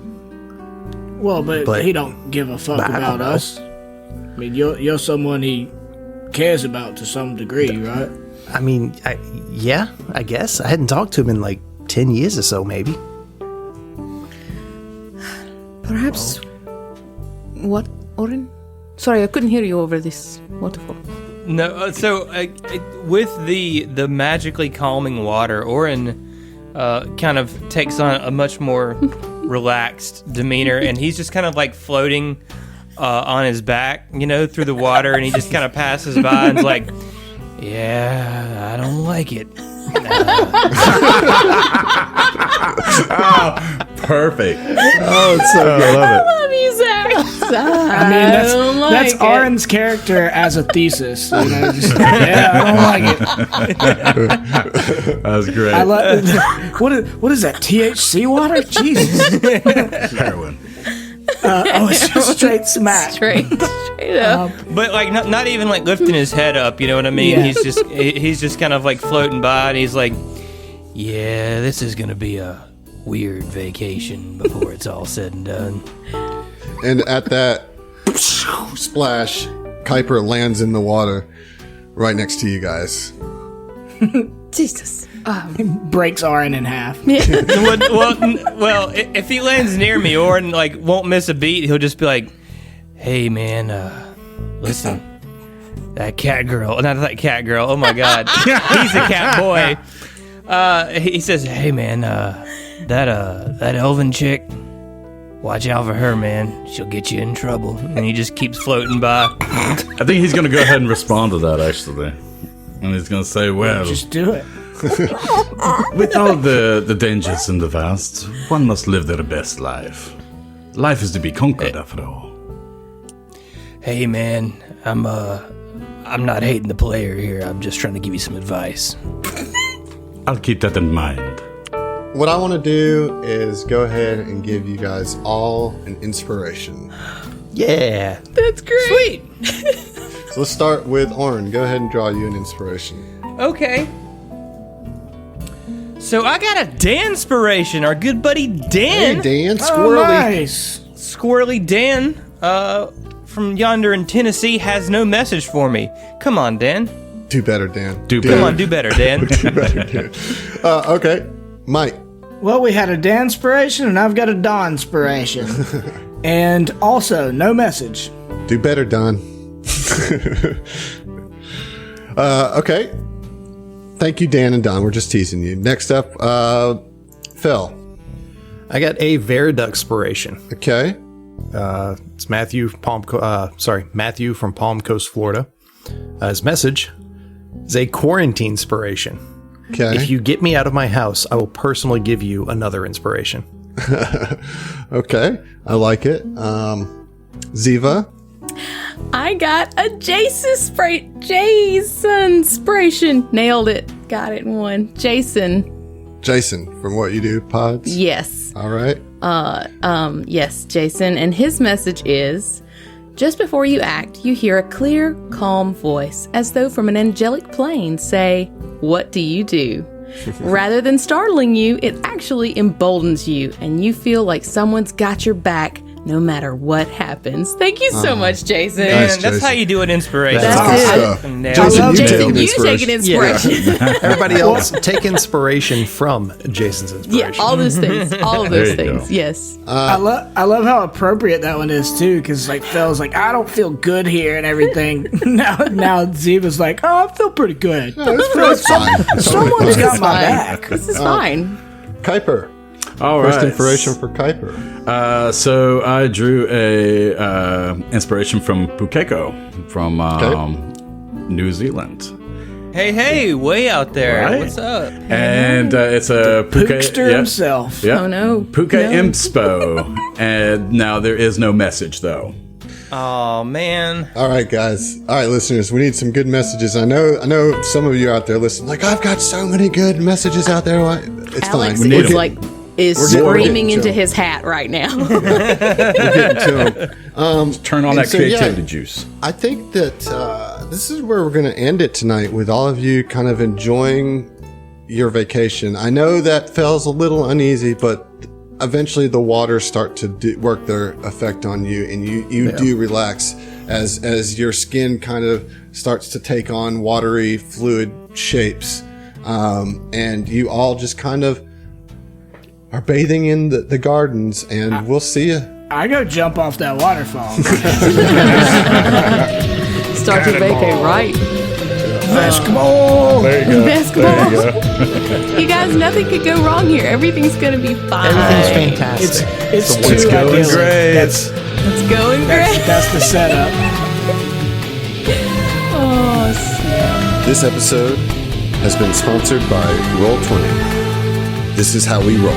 Well, but he don't give a fuck about us. I mean, you're someone he cares about to some degree, right? I mean, yeah, I guess. I hadn't talked to him in like 10 years or so, maybe. Perhaps. What, Oren? Sorry, I couldn't hear you over this waterfall. No, with the magically calming water, Oren kind of takes on a much more relaxed demeanor, and he's just kind of like floating on his back, you know, through the water, and he just kind of passes by and's like, yeah, I don't like it. Oh, perfect. Oh, it's so good. I love it. Love you, Zach. I mean, that's Arin's character as a thesis. You know, just, yeah, I don't like it. That was great. What is that? THC water? Jesus. Heroin. It's just straight smack. Straight up. But like not even like lifting his head up, you know what I mean? Yeah. He's just kind of like floating by, and he's like, yeah, this is gonna be a weird vacation before it's all said and done. And at that splash, Kuiper lands in the water right next to you guys. Jesus. Breaks Arin in half. well, if he lands near me, Oren like won't miss a beat. He'll just be like, "Hey, man, listen, that cat girl, not that cat girl. Oh my God, he's a cat boy." He says, "Hey, man, that elven chick, watch out for her, man. She'll get you in trouble." And he just keeps floating by. I think he's going to go ahead and respond to that, actually. And he's going to say, well, Just do it. with all the dangers in the vast, one must live their best life. Life is to be conquered, after all. Hey, man, I'm not hating the player here. I'm just trying to give you some advice. I'll keep that in mind. What I want to do is go ahead and give you guys all an inspiration. Yeah. That's great. Sweet. So let's start with Oren. Go ahead and draw you an inspiration. Okay. So I got a Dan-spiration, our good buddy Dan. Hey, Dan, Oh, squirrely. nice. Squirrely Dan, from yonder in Tennessee, has no message for me. Come on, Dan. Do better, Dan. Do Come better. on, do better, Dan. Do better, Dan. Okay, Mike. Well, we had a Dan-spiration, and I've got a Don-spiration. And also, no message. Do better, Don. Okay. Thank you, Dan and Don. We're just teasing you. Next up, Phil. I got a Veriduxpiration. Okay. It's Matthew from Palm Coast, Florida. His message is a quarantine inspiration. Okay. If you get me out of my house, I will personally give you another inspiration. Okay. I like it. Ziva. I got a Jason inspiration. Nailed it. Got it in one. Jason, from What You Do Pods. yes. All right. Yes, Jason. And his message is, just before you act, you hear a clear, calm voice, as though from an angelic plane, say, "What do you do?" Rather than startling you, it actually emboldens you, and you feel like someone's got your back no matter what happens. Thank you so much, Jason. Nice, Man, that's Jason. how you do an inspiration. That's Good it. stuff. Nailed Jason, it. you take Jason, an you take an inspiration. Everybody else, take inspiration from Jason's inspiration. Yeah, all those things. All of There those you go. things. Yes. I love how appropriate that one is too, because like Phil's like, I don't feel good here and everything. now Ziva's like, oh, I feel pretty good. It's fine. Someone's got my Fine. back. This is fine. Kuiper. All First right. inspiration for Kuiper. So I drew a inspiration from Pukeko from New Zealand. Hey, way out there. Right. What's up? And it's a Pookster himself. Yep. Oh, no. Puke No. Impspo. And now there is no message, though. Oh man. All right, guys. All right, listeners. We need some good messages. I know some of you out there listening. Like, I've got so many good messages out there. It's Alex fine. is screaming into his hat right now. We're getting to 'em. Turn on And that so, creativity yeah, juice. I think that this is where we're going to end it tonight, with all of you kind of enjoying your vacation. I know that feels a little uneasy, but eventually the waters start to work their effect on you, and you do relax as your skin kind of starts to take on watery fluid shapes, and you all just kind of are bathing in the gardens, and we'll see you. I go jump off that waterfall. Start your vacay right. Basketball. There you go. Basketball. There you go. You guys, nothing could go wrong here. Everything's gonna be fine. Everything's fantastic. It's It's too going idyllic. great. That's going great. that's the setup. Oh, snap. This episode has been sponsored by Roll20. This is how we roll.